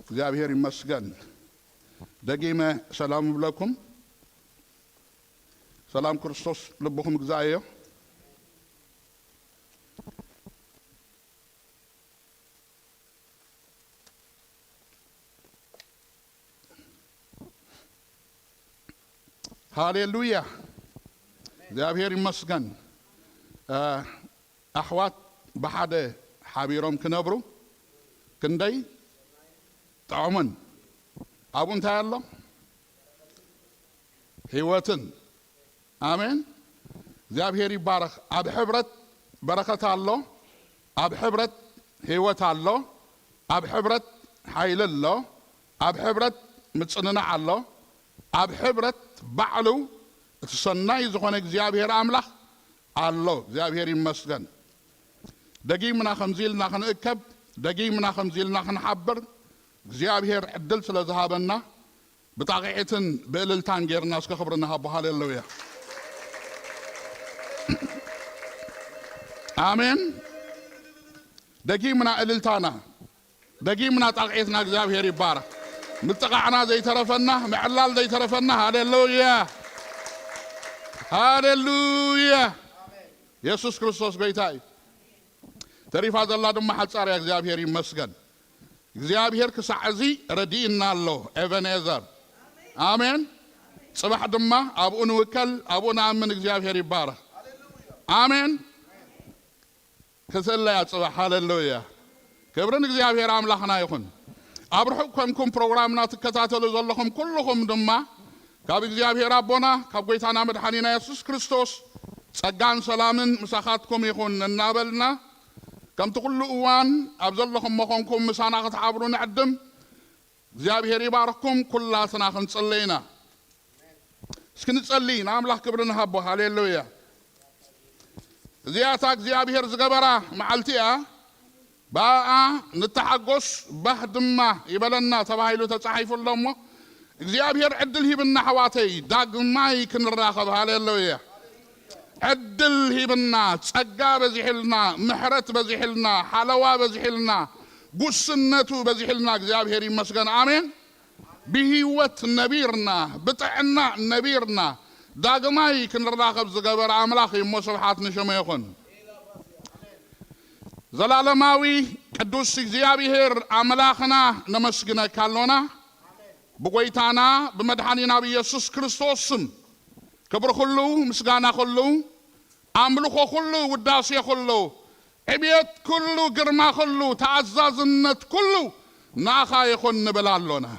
እግዚአብሔር ይመስገን ደጊመ ሰላም ብለኩም ሰላም ክርስቶስ ልብኩም ግዛዮ ሃሌሉያ እግዚአብሔር ይመስገን አህዋት በሐደ حبيرهم كنبرو كندي طعمن أبون تعالى هيوتن آمين زاب هيري بارك أب حبرت بركة الله أب حبرت هيوت الله أب حبرت حيل الله أب حبرت متصنع الله أب حبرت بعلو تصنعي زخونك زاب هير عمله الله زاب هيري مسجن دقيق منا خمزيلنا خنأكب دقيق منا خمزيلنا خنحبر እግዚአብሔር ዕድል ስለዝሃበና በጣቂዕትን በእልልታን ጌርና እስከ ኽብርና ሃቦ ሃሌሉያ አሜን ደጊምና እልልታና ደጊምና ጣቂዕትና እግዚአብሔር ይባረክ ምጥቃዕና ዘይተረፈና ምዕላል ዘይተረፈና ሃሌሉያ ሃሌሉያ ኢየሱስ ክርስቶስ ጌታዬ ተሪፋ ዘላ ድማ ሐጻር እግዚአብሔር ይመስገን እግዚአብሔር ከሳዕዚ ረዲእና አሎ ኤቨኔዘር አሜን ጽባሕ ድማ አብኡን ወከል አብኡን አምን እግዚአብሔር ይባረክ አሜን ከሰላ ጽባሕ ሃሌሉያ ክብርን እግዚአብሔር አምላኽና ይኹን አብርሑ ከምኩም ፕሮግራምና ተከታተሉ ዘለኹም ኩልኹም ድማ ካብ እግዚአብሔር አቦና ካብ ጌታና መድኃኒና ኢየሱስ ክርስቶስ ጸጋን ሰላምን ምሳኻትኩም ይኹን እናበልና كم تقول أوان أبزلهم مخونكم مسانا تحابرون عدم እግዚአብሔር ይባርኩም ኩላትና ክንጸልይና እስክንጸልይ አምላክ ክብርን ሃቦ ሃሌሉያ እዚያታ እግዚአብሔር ዝገበራ መዓልቲያ ባአ ንተሐጎስ ባህድማ ይበለና ተባሂሉ ተጻሒፉሎሞ እግዚአብሔር ዕድል ሂብና ሐዋተይ ዳግማይ ክንራኸብ ሃሌሉያ عدل هيبنا ጸጋ በዚህልና ምሕረት በዚህልና ሐለዋ በዚህልና ጉስነቱ በዚህልና እግዚአብሔር ይመስገን አሜን بهيوت نبيرنا بطعنا نبيرنا داغماي كنراخب زغبر املاخ يمو سبحات نشم يكون زلالماوي قدوس እግዚአብሔር املاخنا نمسكنا كالونا بقويتانا بمدحانينا بيسوس كريستوس كبر كله مسغانا كله املخو كله وداسي كله ابيت كله غرما كله تعزازنت كله ناخا يكون بلالونا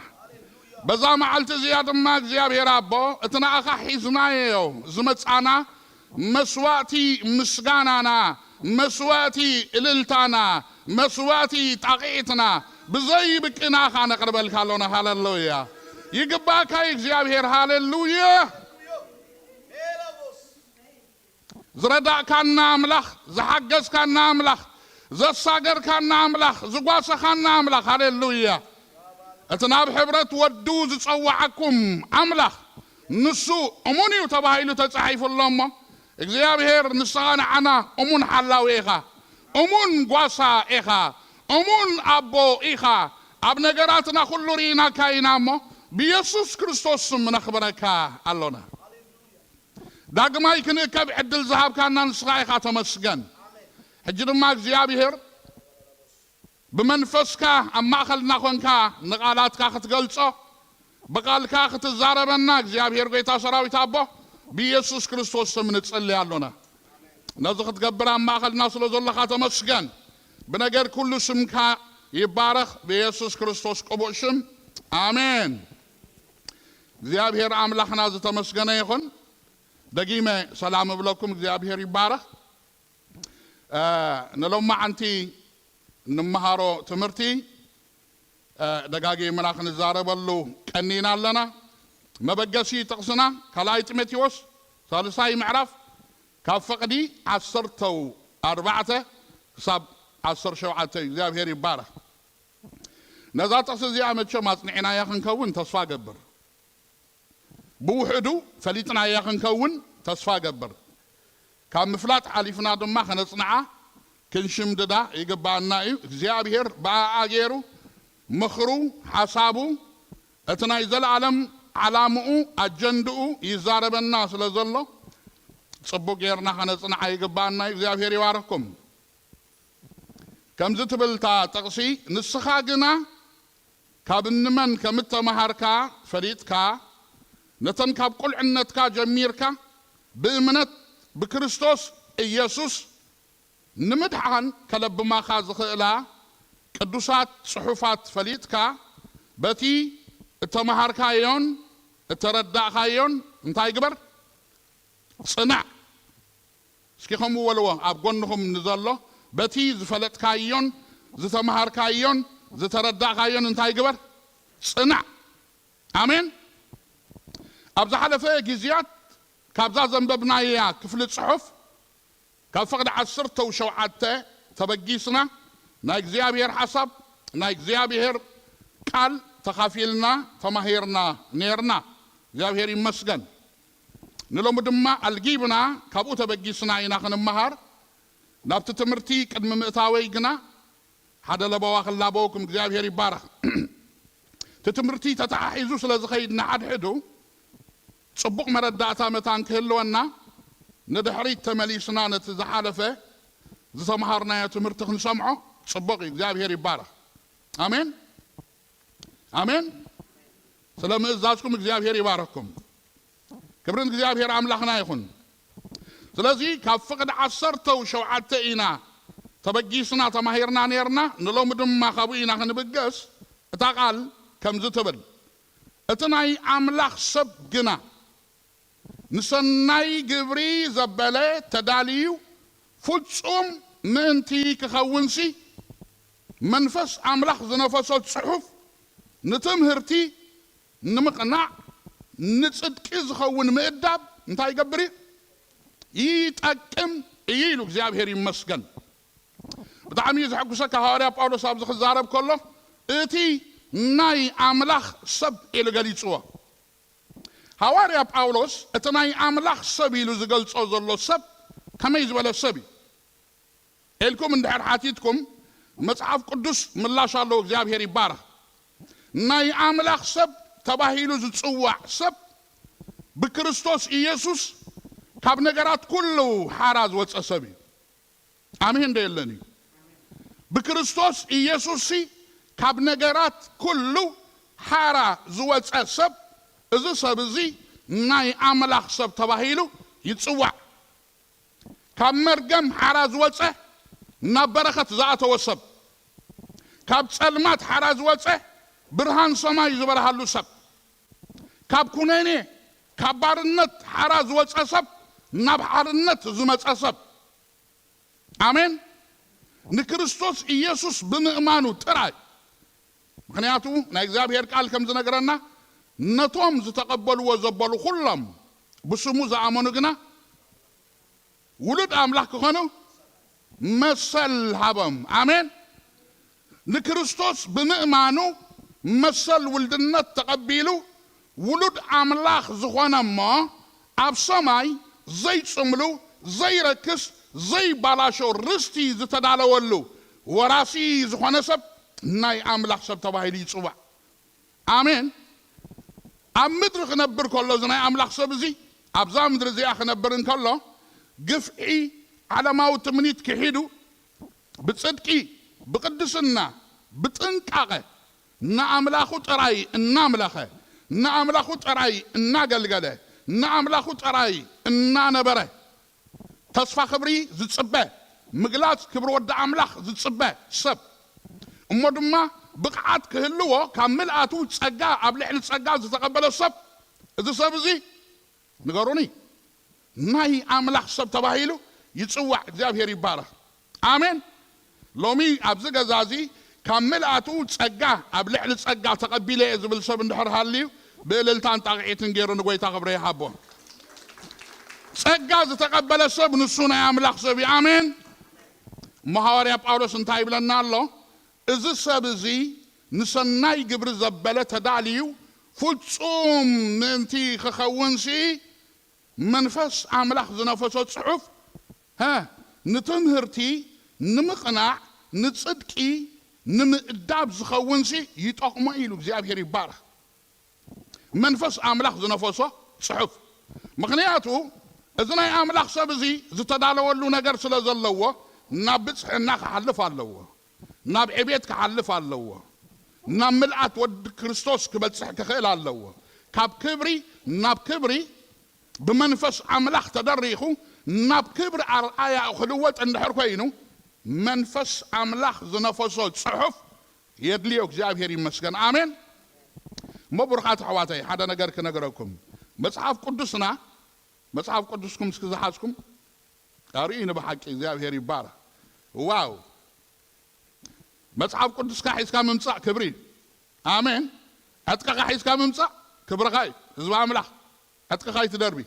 بزا معلت زياد ما እግዚአብሔር አቦ እትናኻ ሒዝናዮ ዝመጻና መስዋዕቲ ምስጋናና መስዋዕቲ እልልታና መስዋዕቲ ጣቂዕትና بزي بكناخ أنا قربل كالونا هاللويا يقباك እግዚአብሔር هاللويا زرداء كان أملاخ زحجز كان أملاخ زصاقر كان أملاخ زقاس كان أملاخ هاللويا أتناب حبرت ودوز صوعكم أملاخ نسو أموني وتباهيلو تتصحيف اللهم እግዚአብሔር نسانا عنا أمون حلاويها أمون قواسا إيها أمون أبو إيها أبنجراتنا كل رينا كاينامو بيسوس كريستوس من أخبرك اللونا داغما يكن كاب عدل ذهب كان نسخايخا تمسكن حجر ما እግዚአብሔር بمنفسك أما خلنا خونكا نقالاتك ختقلصو بقالك ختزاربنا እግዚአብሔር ጌታ ሰራዊት አቦ بيسوس كريستوس من تصلي اللونا نزخ تقبر أما خلنا ስለዘለኻ ተመስገን بنجر كل سمك يبارك بيسوس كريستوس قبوشم آمين እግዚአብሔር አምላኽና ዝተመስገነ ይኹን دقيمة سلام بلوكم እግዚአብሔር يبارك نلوم عنتي نمهارو تمرتي دقاقي مراخ نزاربلو كنينا لنا مبقسي تقصنا كلاي تيموثاوس ثالثاي معرف كافقدي 14 حساب 10 شوعتي እግዚአብሔር يبارك نزا تقص زي مچو ماصنعنا يخن كون تصفا قبر بوحدو فليتنا يخن كون تصفا قبر كان مفلات حليفنا دما خنصنعا كنشم ددا يقبانا እግዚአብሔር باغيرو مخرو حسابو اتنا يزل عالم علامو اجندو يزارب الناس لزلو صبو غيرنا خنصنا يغبانا እግዚአብሔር ይባርኩም كم زتبلتا تقسي نسخاغنا كابنمن كمتمهاركا فريدكا نتن كاب قلعنتكا جميركا بإمنت بكريستوس إيسوس نمدحان كلب ما خاز خيلا قدوسات صحفات فريدكا بتي التمهاركا يون الترداخا يون انتاي قبر صنع سكيخم ولو أبقونهم نزالو بتي زفلتكا يون زتمهاركا يون زترداخا يون انتاي قبر صنع آمين أبزا حلفة جزيات كابزا زنببنايا كفل الصحف كفقد عصرته وشوعته تبقيسنا نايك زيابير حسب نايك زيابير قال تخافيلنا تماهيرنا نيرنا زيابير يمسجن نلو مدما الجيبنا كابو تبقيسنا إنا خن المهار نابت تمرتي قدم مئتاوي جنا هذا لبواخ اللابوكم زيابير يبارك تتمرتي تتحيزو سلازخيدنا حد حدو صبوق مرداتا متان كهلونا ندحريت تمليسنا نتزحالفه زسمهارنا يا تمرتخ نسمعه صبوق እግዚአብሔር ይባረክ አሜን አሜን سلام ازازكم እግዚአብሔር ይባረክኩም ክብርን እግዚአብሔር አምላክና ይሁን ስለዚህ ካፍቅድ ዓሰርተው ሸውዓተ ኢና ተበጊስና ተማሂርና ነርና ንሎም ድማ ኻቡኢና ክንብገስ እታቃል ከምዝ ትብል እትናይ አምላክ ሰብ ግና نسناي جبري زبالة تداليو فوتسوم منتي كخونسي منفس أملاخ زنفسات صحف نتمهرتي نمقنع نتصدقز خون مقداب انتاي قبري يتأكم يلو እግዚአብሔር ይመስገን بتعم يزحكو سكا هاريا باولوس أبزخ الزارب كله اتي ناي أملاخ سب إلو قليتسوا حواري باولوس اتناي املاخ سبي لو زغلصو زلو سب كما يزبل سبي الكم اندحر حاتيتكم مصحف قدس ملاش الله እግዚአብሔር ይባረክ ناي املاخ سب تباهيلو زصوا سب بكريستوس ኢየሱስ ካብ ነገራት ኩሉ ሓራዝ ወፀ ሰብي አሜን ደየለኒ بكريستوس ኢየሱስ ካብ ነገራት ኩሉ ሓራ ዝወፀ ሰብ إذا سبزي ناي أملاخ سب تباهيلو يتصوع كاب مرقم حراز وصه نبرخت ذات وسب كاب سلمات حراز وصه برهان سماي زبرهالو سب كاب كونيني كاب بارنت حراز وصه سب نبحرنت زمت سب آمين نكريستوس إيسوس بنئمانو تراي مخنياتو نايكزاب هيركال كم زنقرنا نتوم زتقبلوا وزبلوا كلهم بسمو زعمانو جنا ولد أملاك خانو مثل هبم آمين نكريستوس بنئمانو مثل ولدنا تقبلوا ولد أملاك زخوانا ما أبسماي زي تسملو زي ركس زي بالاشو رستي زتدالولو وراسي زخوانا سب ناي أملاك سب تباهيلي صبح آمين أمدر خنبر كله زناي أملاك سبزي أبزا مدر زي أخنبرن كله قفعي على ما وتمنيت كحيدو بتصدقي بقدسنا بتنكاغه نا أملاكو تراي إنا أملاكه نا أملاكو تراي إنا قلقله نا أملاكو تراي إنا نبره تصفى خبري زد صبه مقلات كبر ود أملاك زد صبه سب أمودما بقعات كهلوه كامل آتو تسقى أبلح تسقى تتقبل السب إذا سب زي نقروني ناي أملاح سب تباهيلو يتسوع እግዚአብሔር ይባረክ آمين لومي أبزق زازي كامل آتو تسقى أبلح تسقى تقبل إذا سب ندحر هالليو بللتان تاقعيتن غيرو نقوي تقبري حبو تسقى تتقبل السب نسونا يا أملاح سبي آمين محاوري باولوس انتهي بلنا الله إذا سبزي نسناي قبر زبالة تداليو فتصوم منتي خخونسي منفس عملاخ زنفسات صحف ها نتمهرتي نمقنع نتصدقي ንምእዳብ ዝኸውንሲ ይጠቕሞ ኢሉ እግዚአብሔር ይባረክ መንፈስ አምላኽ ዝነፈሶ ጽሑፍ ምክንያቱ እዚ ናይ አምላኽ ሰብ እዚ ዝተዳለወሉ ነገር ስለ ዘለዎ ናብ ብጽሕና ክሓልፍ ኣለዎ ናብ ዕቤት ክሓልፍ ኣለዎ ናብ ምልአት ወዲ ክርስቶስ ክበጽሕ ክኽእል ኣለዎ ካብ ክብሪ ናብ ክብሪ ብመንፈስ አምላኽ ተደሪኹ ናብ ክብሪ አርአያ ክልወጥ እንድሕር ኮይኑ መንፈስ አምላኽ ዝነፈሶ ጽሑፍ የድልዮ እግዚአብሔር ይመስገን አሜን መብሩኻት አሕዋተይ ሓደ ነገር ክነግረኩም መጽሐፍ ቅዱስኩም እስኪ ዝሓዝኩም አርእዩኒ ብሓቂ እግዚአብሔር ይባረክ ዋው መጽሐፍ ቅዱስካ ሒዝካ ምምጻእ ክብሪ አሜን ዕጥቅኻ ሒዝካ ምምጻእ ክብርኻይ ህዝቢ አምላኽ ዕጥቅኻ ይትደርቢ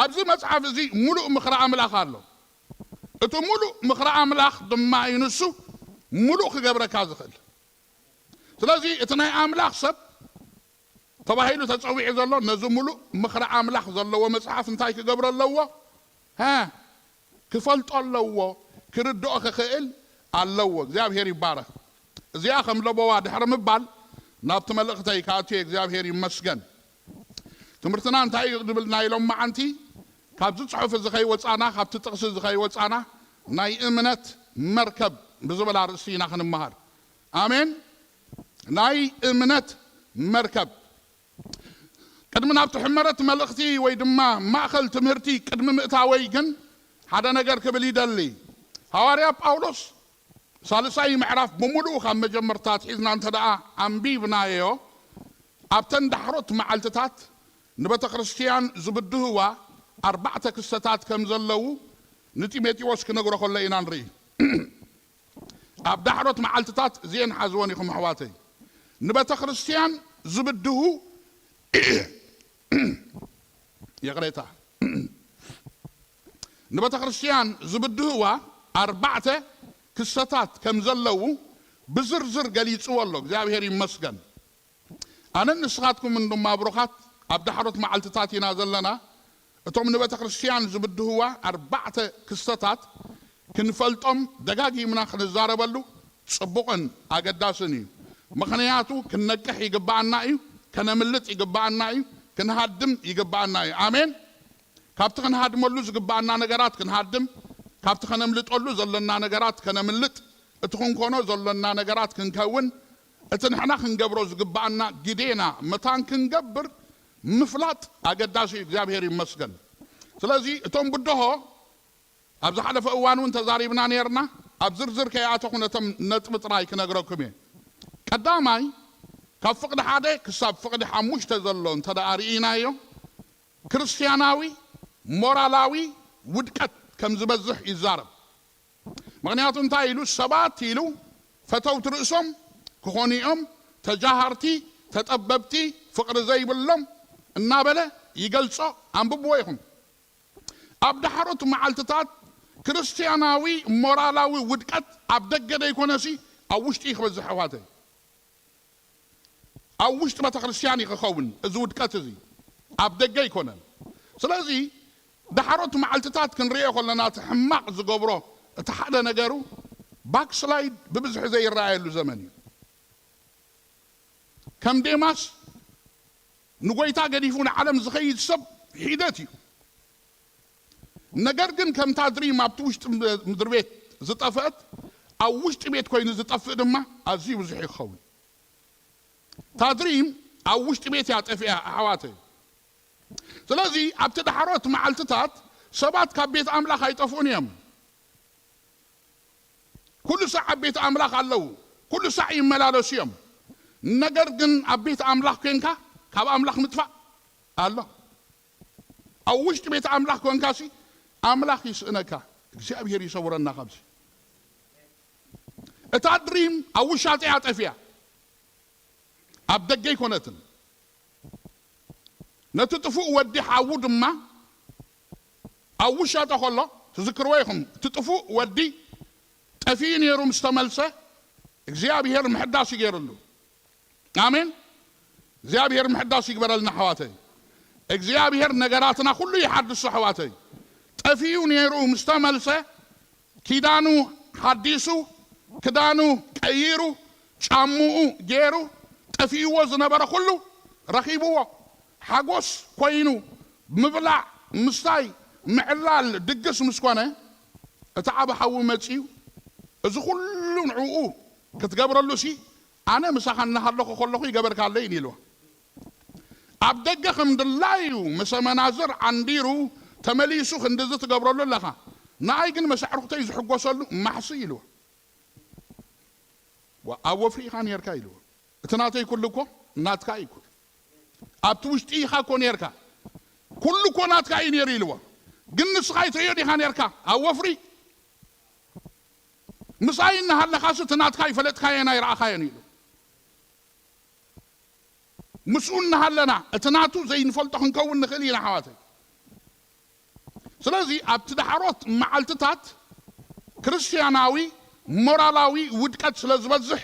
ኣብዚ መጽሐፍ እዚ ሙሉእ ምኽሪ አምላኽ ኣሎ እቲ ሙሉእ ምኽሪ አምላኽ ድማ ይንሱ ሙሉእ ክገብረካ ዝኽእል ስለዚ እቲ ናይ አምላኽ ሰብ ተባሂሉ ተጸዊዑ ዘሎ ነዚ ሙሉእ ምኽሪ አምላኽ ዘለዎ መጽሐፍ እንታይ ክገብሮ ኣለዎ ክፈልጦ ኣለዎ ክርድኦ ክኽእል ኣለዎ እግዚአብሔር ይባረክ እዚኣ ከም ለቦዋ ድሕሪ ምባል ናብቲ መልእኽተይ ካእትየ እግዚአብሔር ይመስገን ትምህርትና እንታይ ድብልና ኢሎም መዓንቲ ካብዚ ጽሑፍ እዚ ከይወፃና ካብቲ ጥቕሲ እዚ ከይወፃና ናይ እምነት መርከብ ብዝበላ ርእሲ ኢና ክንመሃር አሜን ናይ እምነት መርከብ ቅድሚ ናብቲ ሕመረት መልእኽቲ ወይ ድማ ማእኸል ትምህርቲ ቅድሚ ምእታወይ ግን ሓደ ነገር ክብል ይደሊ ሐዋርያ ጳውሎስ ሳልሳይ ምዕራፍ ብምሉእ ካብ መጀመርታት ሒዝና እንተደኣ ኣንቢብናዮ ኣብተን ዳሕሮት መዓልትታት ንቤተ ክርስቲያን ዝብድህዋ 4 ክስተታት ከም ዘለው ንጢሞቴዎስ ክነግሮ ከሎ ኢና ንርኢ ኣብ ዳሕሮት መዓልትታት እዚአን ሓዝወን ኢኹም ኣሕዋተይ ንቤተ ክርስቲያን ዝብድሁ የቕሬታ ንቤተ ክርስቲያን ዝብድህዋ 4 ክስተታት ከም ዘለው ብዝርዝር ገሊጽዎ ኣሎ እግዚአብሔር ይመስገን ኣነ ንስኻትኩም እንድማ ብሩኻት ኣብ ዳሕሮት መዓልትታት ኢና ዘለና እቶም ንቤተ ክርስቲያን ዝብድህዋ 4 ክስተታት ክንፈልጦም ደጋጊምና ክንዛረበሉ ጽቡቕን ኣገዳስን እዩ ምክንያቱ ክንነቅሕ ይግባአና እዩ ከነምልጥ ይግባአና እዩ ክንሃድም ይግባአና እዩ አሜን ካብቲ ክንሃድመሉ ዝግባአና ነገራት ክንሃድም ካብቲ ከነምልጠሉ ዘለና ነገራት ከነምልጥ እቲ ክንኮኖ ዘለና ነገራት ክንከውን እቲ ንሕና ክንገብሮ ዝግባአና ግዴና መታን ክንገብር ምፍላጥ ኣገዳሲ እግዚአብሔር ይመስገን ስለዚ እቶም ብድሆ ኣብ ዝሓለፈ እዋን እውን ተዛሪብና ነርና ኣብ ዝርዝር ከይኣተኹ ነቶም ነጥቢ ጥራይ ክነግረኩም እየ ቀዳማይ ካብ ፍቅዲ 1 ክሳብ ፍቅዲ 5 ዘሎ እንተደኣ ርኢናዮ ክርስቲያናዊ ሞራላዊ ውድቀት ከም ዝበዝሕ ይዛረብ ምክንያቱ እንታይ ኢሉ ሰባት ኢሉ ፈተውት ርእሶም ክኾኑ እዮም ተጃሃርቲ ተጠበብቲ ፍቅሪ ዘይብሎም እናበለ ይገልጾ አንብብዎ ይኹም ኣብ ዳሕሮት መዓልትታት ክርስቲያናዊ ሞራላዊ ውድቀት ኣብ ደገ ደይኮነሲ ኣብ ውሽጢ ይኽበዝሕ ኣሕዋተይ ኣብ ውሽጢ ቤተ ክርስቲያን ይክኸውን እዚ ውድቀት እዚ ኣብ ደገ ይኮነን ስለዚ ዳሕሮት መዓልትታት ክንሪኦ ከለና እቲ ሕማቕ ዝገብሮ እቲ ሓደ ነገሩ ባክስላይድ ብብዝሒ ዘይረኣየሉ ዘመን እዩ ከም ዴማስ ንጎይታ ገዲፉ ንዓለም ዝኸይድ ሰብ ሒደት እዩ ነገር ግን ከምታ ድሪም ኣብቲ ውሽጢ ምድሪ ቤት ዝጠፍአት ኣብ ውሽጢ ቤት ኮይኑ ዝጠፍእ ድማ ኣዝዩ ብዙሕ ይኸውን تا دريم أو وش تبيت يا تفيها حواتي سلازي أبتدى حروت مع التتات سبات كبيت أملاخ يطفون يم كل ساعة بيت أملاخ علو كل ساعة يملالو سيم نقرقن أبيت أملاخ كينكا كاب أملاخ مدفع الله أو وش تبيت أملاخ كينكاسي أملاخ يسأنكا እግዚአብሔር ይሰውረና ካብዚ እታ ድሪም ኣብ ውሻጢ ያጠፍያ ኣብ ደገ ይኮነትን ነቲ ጥፉእ ወዲ ሓዉ ድማ ኣብ ውሻጢ ከሎ ትዝክርዎ ኢኹም እቲ ጥፉእ ወዲ ጠፊኡ ነይሩ ምስ ተመልሰ እግዚአብሔር ምሕዳስ ይገይረሉ አሜን እግዚአብሔር ምሕዳስ ይግበረልና ሓዋተይ እግዚአብሔር ነገራትና ሁሉ ይሓድሱ ሓዋተይ ጠፊኡ ነይሩ ምስ ተመልሰ ኪዳኑ ሓዲሱ كدانو كيرو شامو جيرو تفيو زنبر كله رخيبوا حقوس كوينو مبلع مستاي معلال دقس مسكونه اتعب حو مصيو اذ كله نعو كتقبر له شي انا مسخنا هلخو خلخو يقبر كالين يلو ابدغ خمد الله مسمنازر عنديرو تمليسو خندز تقبر له لخا ناي كن مسعرو تيز حقوسلو محسيلو واوفري خان يركايلو تناتي كلكو ناتكا يكون ابتوشتي خا كون يركا كلكو ناتكا ينيريلو جنس خايت يدي خان يركا اوفري مساين هلا خاصه تناتكا يفلت خاينا يرا خاينيلو مسؤولنا هلنا اتناتو زي نفلطو نكون نخلينا حواتي سلازي ابتدحروت معلتتات كريستياناوي مورالاوي ودقت سلازبزح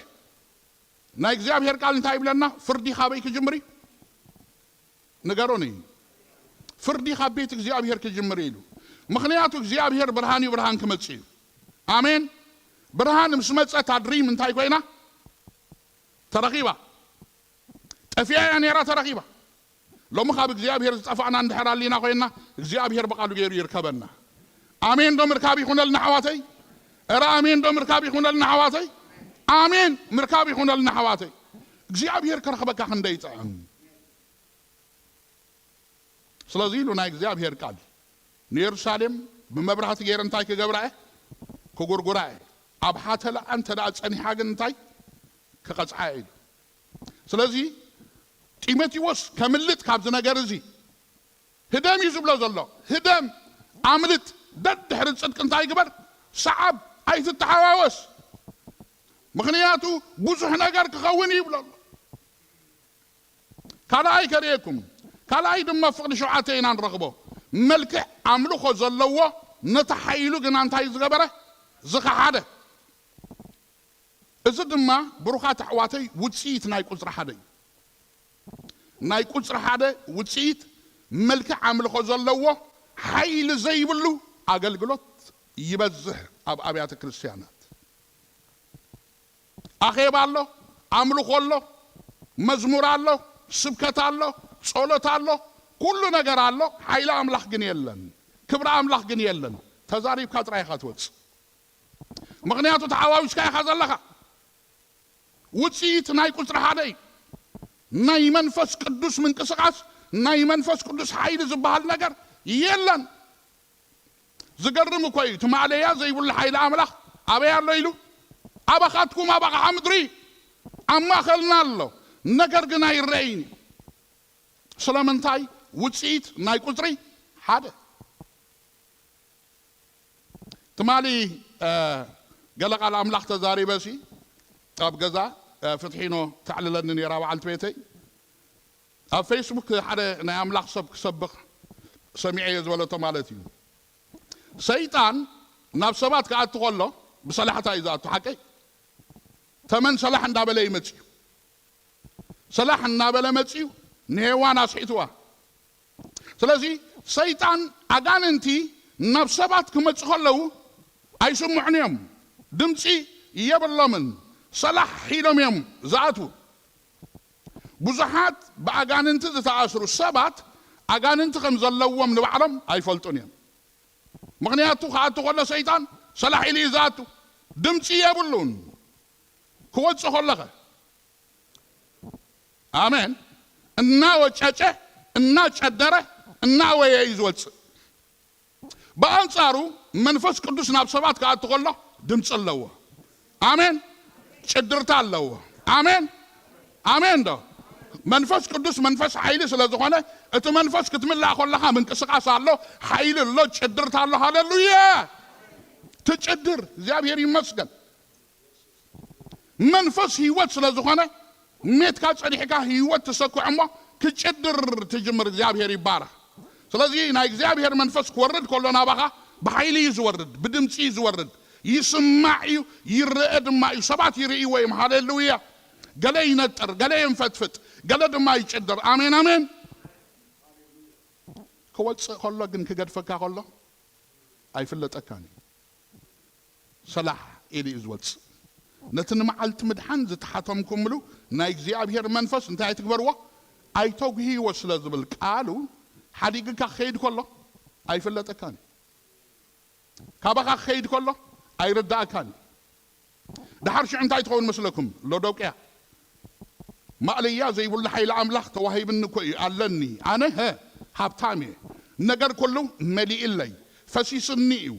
ناي እግዚአብሔር ቃል እንታይ ይብለና ፍርዲ ኻበይ ክጅምሪ ነገሮኒ ፍርዲ ኻቤት እግዚአብሔር ክጅምሪ ኢሉ ምክንያቱ እግዚአብሔር ብርሃን ይብርሃን ክመጽ አሜን ብርሃን ምስመጸት አድሪም እንታይ ኮይና ተረኺባ ጠፊያ ያኔራ ተረኺባ ሎሞ ኻብ እግዚአብሔር ዝጠፋና እንድሕራሊና ኮይና እግዚአብሔር በቃሉ ገይሩ ይርከበና አሜን ዶ ምርካብ ይኹነልና ሐዋተይ እራ አሜን ዶ ምርካብ ይኹነልና ሐዋተይ آمين مركابي خون لنا حواتي እግዚአብሔር ከረኸበካ እንደይጣም ስለዚህ ሉና እግዚአብሔር ቃል ኢየሩሳሌም በመብራህት ገይረንታይ ከገብራኤ ከጎርጎራኤ አብሓተላ አንተ ዳጸኒ ሓግንታይ ከቀጽዓይ ስለዚህ ጢሞቴዎስ ከምልጥ ካብዝ ነገር እዚ ህደም ይዝብሎ ዘሎ ህደም አምልጥ ደድሕር ጽድቅ እንታይ ግበር ሰዓብ ኣይትተሓዋወስ مخنياتو بوزح نجار كخوني يبلا كلاي كريكم كلاي دم فقد شعاتين عن رغبه ملك عملو خزلوا نتحيلو جنان تايز غبره زخ حدا إذا ما بروخات حواتي وتسيت ناي قصر حدا ناي قصر حدا وتسيت ملك عملو خزلوا حيل زي بلو أقل قلت يبزح أبيات كريستيانات አኼባ አለው አምልኮ አለው መዝሙር አለው ስብከት አለው ጸሎት አለው ሁሉ ነገር አለው ኃይለ አምላክ ግን የለን ክብረ አምላክ ግን የለን ተዛሪብ ካጥራይ ካትወጽ ምክንያቱ ተዓዋዊስ ካይ ካዘለኻ ውጪት ናይ ቁጽር ሓደይ ናይ መንፈስ ቅዱስ ምንቅስቃስ ናይ መንፈስ ቅዱስ ኃይል ዝባሃል ነገር የለን ዝገርም እኮ እዩ ትማለያ ዘይብሉ ኃይለ አምላክ አበያ አለው ይሉ أبخاتكم أبغى حمدري أما خلنا الله نكر جناي الرئين سلامنتاي وتسيت ناي كتري هذا تمالي قالك على أملاك تزاري بسي طب جزا فتحينه تعلل لني راو على بيتي فيسبوك هذا ناي أملاك سبق سميعي ولا تمالتي سيطان نفسبات قاعد تقول له بصلاحة إذا تحكي ثمن صلاح النابلة يمتيو صلاح النابلة يمتيو نهوانا صحيتوا سلازي سيطان أغان انتي نفسبات كما تخلو أي سمعنيهم دمتي يبلمن صلاح حيلم يم زعتو بزحات بأغان انتي تتعاشروا السبات أغان انتي خمزلوهم نبعلم أي فلتونيهم مغنياتو خاطو قول سيطان صلاح إلي ذاته دمتي يبلون كوت سخلقه آمين النا وچچه النا چدره النا ويزوت بأنصارو منفس قدوس نابسبات قاعد تقول له دمت الله آمين چدرت الله آمين آمين ده منفس قدوس منفس حيل سلازخونه ات منفس كتملا خلها من قسقاس الله حيل الله چدرت الله هاليلويا تجدر እግዚአብሔር ይመስገን መንፈስ ህይወት ስለሆነ ሜት ካጸድሕካ ህይወት ተሰኩዕሞ ክጨድር ትጅምር እግዚአብሔር ይባረክ ስለዚህ ናይ እግዚአብሔር መንፈስ ክወርድ ከሎና ባኻ በኃይል ይዝወርድ በድምጽ ይዝወርድ ይስማዕ ይረአ ድማ ሰባት ይርኢ ወይ ሃሌሉያ ገለ ይነጥር ገለ ይንፈትፍት ገለ ድማ ይጨድር አሜን አሜን ከወጽእ ከሎ ግን ክገድፈካ ከሎ አይፍለጠካኒ صلاح إلي إزوتس نتن معلت مدحن زتحاتمكم ملو ناي እግዚአብሔር መንፈስ እንታይ ትግበርዎ አይተውሂ ወስለዝብል ቃሉ ሓዲግካ ኸይድ ከሎ ኣይፈለጠካኒ ካባኻ ኸይድ ከሎ ኣይረዳእካኒ ድሓር ሽዕ እንታይ ትኸውን መስለኩም ሎዶቅያ ማዕልያ ዘይብሉ ሓይሊ ኣምላኽ ተዋሂብኒ ኮ እዩ ኣለኒ ኣነ ሃብታም እየ ነገር ኩሉ መሊእለይ ፈሲስኒ እዩ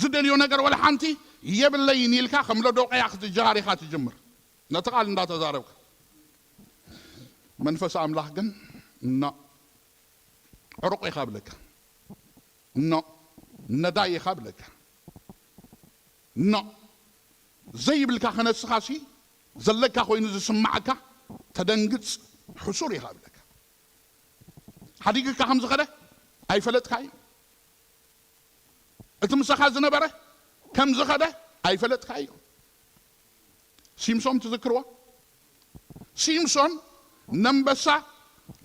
ዝደልዮ ነገር ወላ ሓንቲ የብለይን ኢልካ ከም ሎዶቅያ ክትጀሃሪኻ ትጅምር ነቲ ቃል እንዳተዛረብካ መንፈስ ኣምላኽ ግን ዕሩቕ ኢኻ ብለካ ነዳይ ኢኻ ብለካ ዘይብልካ ክነስኻሲ ዘለካ ኮይኑ ዝስማዓካ ተደንግፅ ሕሱር ኢኻ ብለካ ሓዲግካ ከም ዝኸደ ኣይፈለጥካዩ እቲ ምሳኻ ዝነበረ ከም ዝኸደ ኣይፈለጥካዩ ሲምሶን ትዝክርዋ ሲምሶን ነንበሳ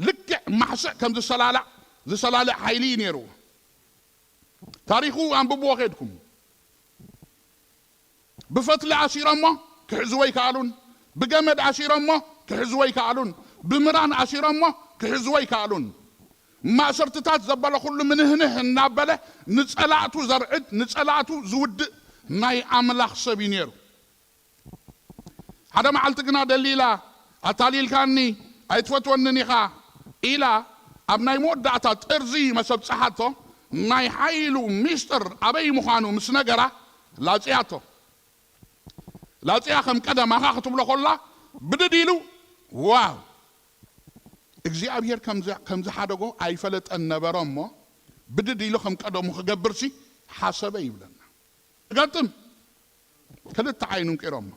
ልክዕ ማሕስዕ ከም ዝሰላልዕ ሓይሊ ነይርዎ ታሪኹ አንብብዎ ኸድኩም ብፈትሊ ኣሲሮሞ ክሕዝዎ ይከኣሉን ብገመድ ኣሲሮሞ ክሕዝዎ ይከኣሉን ብምራን ኣሲሮሞ ክሕዝዎ ይከኣሉን ማእሰርትታት ዘበለ ኩሉ ምንህንህ እናበለ ንጸላእቱ ዘርዕድ ንጸላእቱ ዝውድእ ናይ ኣምላኽ ሰብ እዩ ነይሩ ሓደ መዓልቲ ግና ደሊላ ኣታሊልካኒ ኣይትፈትወንን ኢኻ ኢላ ኣብ ናይ መወዳእታ ጥርዚ መሰብፅሓቶ ናይ ሓይሉ ሚስጥር ኣበይ ምዃኑ ምስ ነገራ ላፅያቶ ላፅያ ከም ቀደማኻ ክትብሎ ኮላ ብድድ ኢሉ ዋው እግዚአብሔር ከምዚ ሓደጎ ኣይፈለጠን ነበረ እሞ ብድድ ኢሉ ከም ቀደሙ ክገብርሲ ሓሰበ ይብለና ገጥም ክልተ ዓይኑን ቂሮሞ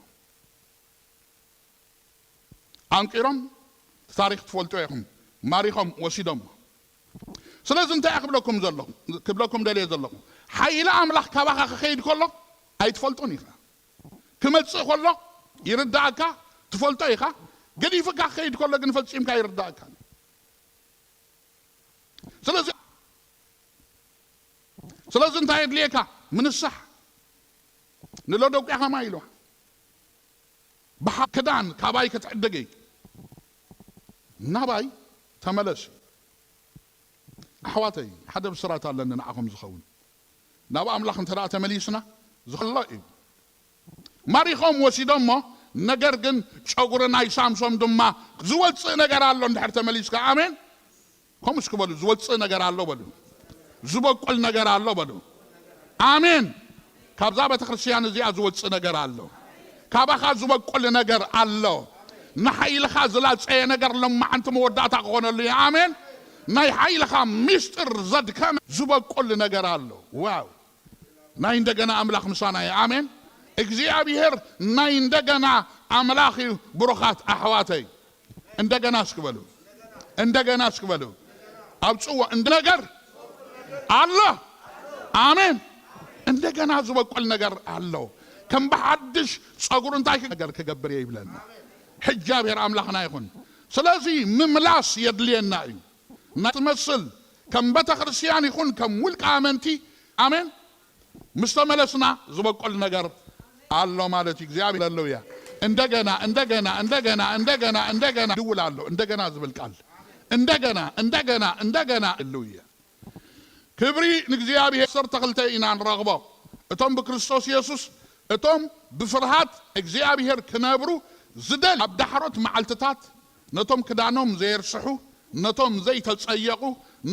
አንቂሮም ታሪክ ትፈልጡ ኢኹም ማሪኾም ወሲዶም ስለዚ እንታይ ክብለኩም ደልየ ዘለኹ ሓይሊ ኣምላኽ ካባኻ ክኸይድ ከሎ ኣይትፈልጦን ኢኻ ክመፅእ ከሎ ይርዳእካ ትፈልጦ ኢኻ ገዲፍካ ክኸይድ ከሎ ግን ፈፂምካ ይርዳእካ ስለዚ እንታይ የድልየካ ምንሳሕ ንሎዶቅያ ኸማ ኢልዋ ክዳን ካባይ ክትዕደገይ ናባይ ተመለስ ኣሕዋተይ ሓደ ብስራት ኣለኒ ንዓኹም ዝኸውን ናብ ኣምላኽ እንተ ደኣ ተመሊስና ዝኽሎ እዩ ማሪኾም ወሲዶም ሞ ነገር ግን ጨጉሪ ናይ ሳምሶም ድማ ዝወፅእ ነገር ኣሎ እንድሕር ተመሊስካ ኣሜን ከምኡ እስክበሉ ዝወፅእ ነገር ኣሎ በሉ ዝበቁል ነገር ኣሎ በሉ ኣሜን ካብዛ ቤተ ክርስቲያን እዚኣ ዝወፅእ ነገር ኣሎ ካባኻ ዝበቁል ነገር ኣሎ ንሓይልኻ ዝላፀየ ነገር ለማዓንቲ መወዳእታ ክኾነሉ እዩ ኣሜን ናይ ሓይልኻ ሚስጥር ዘድከመ ዝበቁል ነገር ኣሎ ዋው ናይ እንደገና ኣምላኽ ምሳና እዩ ኣሜን እግዚአብሔር ናይ እንደገና ኣምላኽ እዩ ብሩኻት ኣሕዋተይ እንደገና እስክበሉ ኣብፅዎ ነገር ኣሎ ኣሜን እንደገና ዝበቁል ነገር ኣሎ ከም በሓድሽ ፀጉሩ እንታይ ነገር ክገብር ይብለና ሕጃብሔር ኣምላኽና ይኹን ስለዚ ምምላስ የድልየና እዩ ናትመስል ከም ቤተ ክርስቲያን ይኹን ከም ውልቀ ኣመንቲ ኣሜን ምስተመለስና ዝበቁል ነገር ኣሎ ማለት እግዚአብሔር ሃሌሉያ እንደገና ድውል ኣሎ እንደገና ዝብል ቃል እንደገና ሃሌሉያ ክብሪ ንእግዚአብሔር ሰርተኽልተ ኢና ንረኽቦ እቶም ብክርስቶስ ኢየሱስ እቶም ብፍርሃት እግዚአብሔር ክነብሩ ዝደል ኣብ ዳሕሮት መዓልትታት ነቶም ክዳኖም ዘይርስሑ ነቶም ዘይተፀየቁ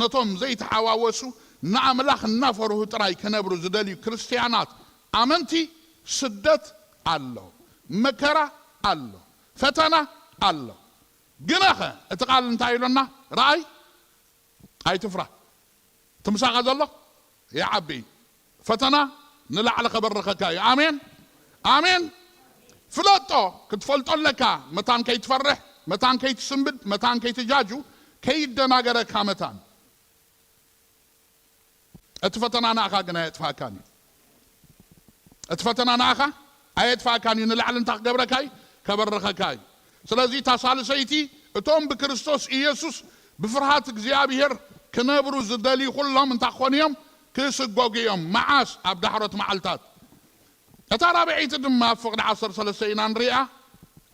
ነቶም ዘይተሓዋወሱ ንኣምላኽ እናፈርሁ ጥራይ ክነብሩ ዝደልዩ ክርስቲያናት ኣመንቲ ስደት ኣሎ መከራ ኣሎ ፈተና ኣሎ ግናኸ እቲ ቃል እንታይ ኢሉና ረኣይ ኣይትፍራ ትምሳኻ ዘሎ ይዓቢ ፈተና ንላዕሊ ከበረኸካ እዩ ኣሜን ፍለጦ ክትፈልጦለካ መታን ከይትፈርሕ መታን ከይትስንብድ መታን ከይትጃጁ ከይደናገረካ መታን እቲ ፈተና ናእኻ ግን ኣየጥፋእካን እዩ እቲ ፈተና ናእኻ ኣየጥፋእካን እዩ ንላዕሊ እንታይ ክገብረካ እዩ ከበረኸካ እዩ ስለዚ ታሳልሰይቲ እቶም ብክርስቶስ ኢየሱስ ብፍርሃት እግዚአብሔር ክነብሩ ዝደልዩ ኩሎም እንታይ ክኾኑ እዮም ክስጎጉ እዮም መዓስ ኣብ ዳሕሮት መዓልታት أتارا بعيد دما فقد عصر سلسين رئة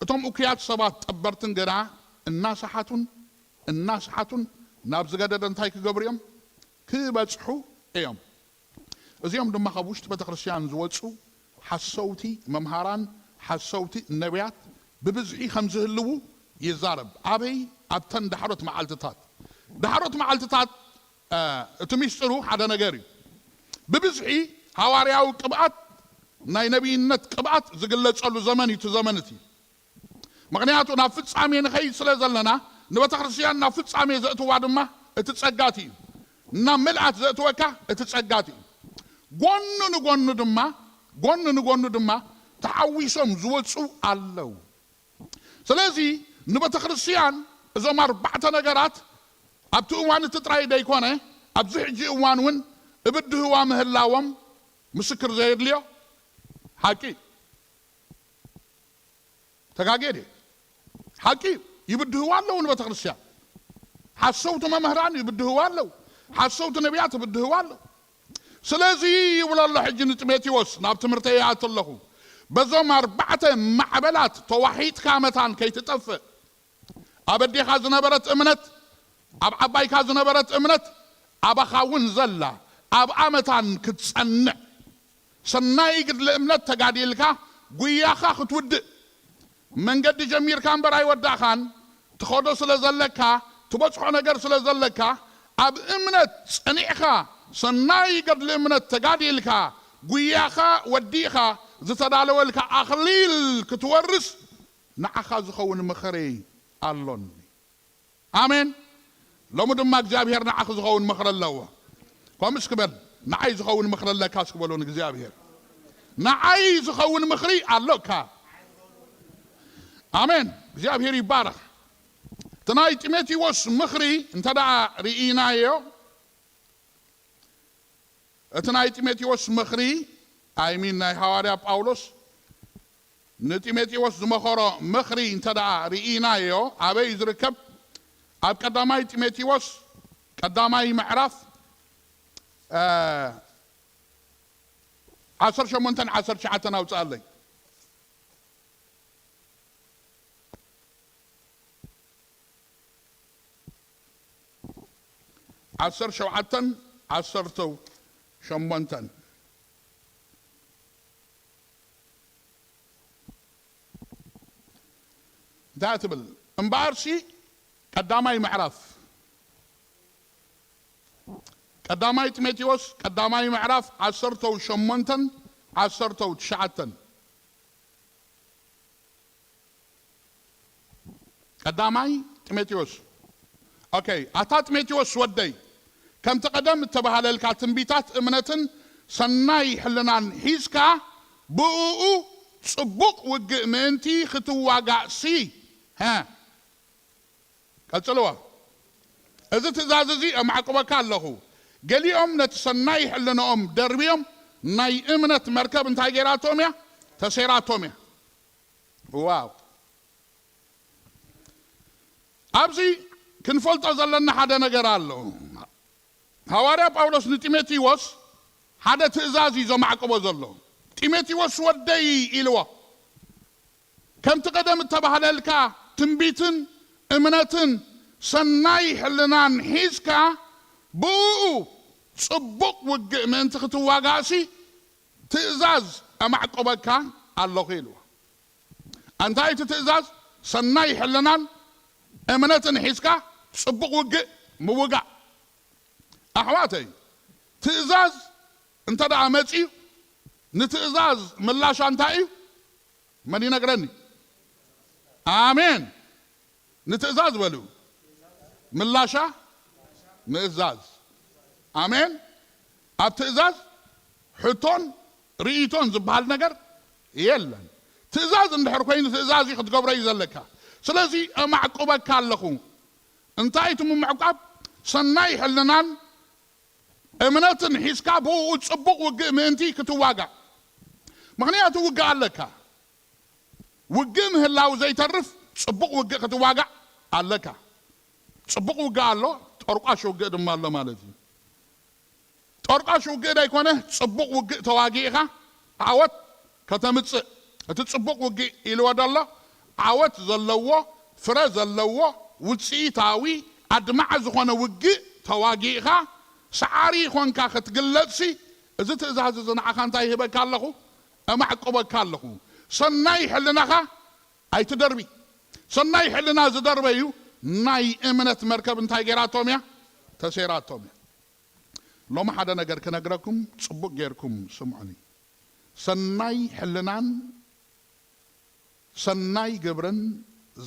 أتم أكيات سبات تبرتن قنا الناس حاتون نابز قدد انتايك قبريم كبتحو ايام ازيوم دما خبوشت بتخرسيان زوجو حسوتي ممهاران حسوتي النبيات ببزعي خمزه اللو يزارب أبي أبتن دحرت معالتتات تميسرو حدا نجاري ببزعي هوارياو قبعات ناي نبينت قبعات زقلت قالوا زمني تزمنتي مغنياتو نافص عامي نخي سلازلنا نبتخرسيان نافص عامي زأتوا دما اتتصقاتي نملعت زأتوكا اتتصقاتي قونو دما تعويسهم زوجو اللو سلازي نبتخرسيان إذا ما 4 نجارات أبتو وان تتراي دايكونه أبزحجي وانون ابده هو مهلاوم مسكر زيد ليو حكي تقاقيدي حكي يبده هو اللو نبتخرسيان حسوت ما مهران يبده هو اللو حسوت نبيات يبده هو اللو سلازي ولا الله حجن تميتي وس نابت مرتيات الله بزوم 4 معبلات توحيد كامتان كي تتفق أبدي خازن برت امنت أب عباي خازن برت امنت أب خاون زلا أب عمتان كتصنع سناي قد الامنت تقادي لكا قوياخا ختود من قد جمير كان براي ودا خان تخودو سلازلكا تبصحو نقر سلازلكا أب امنت صنيعخا سناي قد الامنت تقادي لكا قوياخا وديخا زتدالو لكا أخليل كتورس نعخا زخون مخري اللون آمين لو مدام ما جابير نعخ زخون مخر الله قامش كبر نعاي زخون مخر الله كاس كبلون جابير نعاي زخون مخري الله كا آمين جابير يبارك تناي تيمتي وس مخري انت دع رئينا يو تناي تيمتي وس مخري آمين ناي حواري باولوس نتيمتي وس مخرا مخري انتدع رئينا يو أبي يزركب أب قدامي تيمتي وس قدامي معرف 10 شمونتن 10 شعتنا وصالي عشر شوعتن 10 شمونتن داتبل امبارسي قدامي معرف قدامي تيموثاوس قدامي معرف 10 شمونتن 10 تشعتن قدامي تيموثاوس اوكي اتا تيموثاوس ودي كم تقدم تبهاللك تنبيتات امنتن سناي حلنان حيسكا بؤو صبوق وقمنتي ختواقعسي ها قلتلوا إذا تزاززي معقبك الله قليهم نتسناي حلنهم دربيهم ناي امنت مركب انتاي جيراتهم يا تسيراتهم يا واو أبزي كنفلت أزلنا حدا نقر الله هواريا باولوس نتيموثاوس حدا تزازي زو معقبه زلو تيموثاوس ودي إلوا كم تقدم تبهاللك تنبيتن امنتن سناي حلنان حيزكا بو صبق وقع من تختواقاسي تئزاز امعقبك الله خيلو انتاي تئزاز سناي حلنان امنتن حيزكا صبق وقع موقع احواتي تئزاز انت دا عمتي نتئزاز ملاش انتاي من ينقرني آمين نتئزاز بلو ملاشا مئزاز آمين ابتئزاز حتون رئيتون زبال نقر يلا تئزاز اندحر كوين تئزاز يخد قبر يزلكا سلازي معقوبك كاللخو انتايتم معقوب سناي حلنان امنتن حيسكا بو تصبق وقع منتي كتواقع مغنياتو وقع لك وقم هلاو زي ترف صبق وقع كتواقع عليك صبق وقع له ترقاش وقع دم الله مالتي ترقاش وقع دا يكونه صبق وقع تواقيها عوت ከተምጽእ እቲ ጽቡቕ ውጊ ኢልዎ ደሎ ዓወት ዘለዎ ፍረ ዘለዎ ውጽኢታዊ ኣድማዕ ዝኾነ ውጊ ተዋጊእኻ ሰዓሪ ኾንካ ክትግለጽ እዚ ትእዛዝ እዚ ንዓኻ እንታይ ይህበካ ኣለኹ ኣማዕቅበካ ኣለኹ ሰናይ ሕልናኻ ኣይትደርቢ ሰናይ ሕልና ዝደርበዩ ናይ እምነት መርከብ እንታይ ገይራቶም እያ ተሰይራቶም እያ ሎማ ሓደ ነገር ክነግረኩም ጽቡቕ ጌርኩም ስምዑኒ ሰናይ ሕልናን ሰናይ ግብርን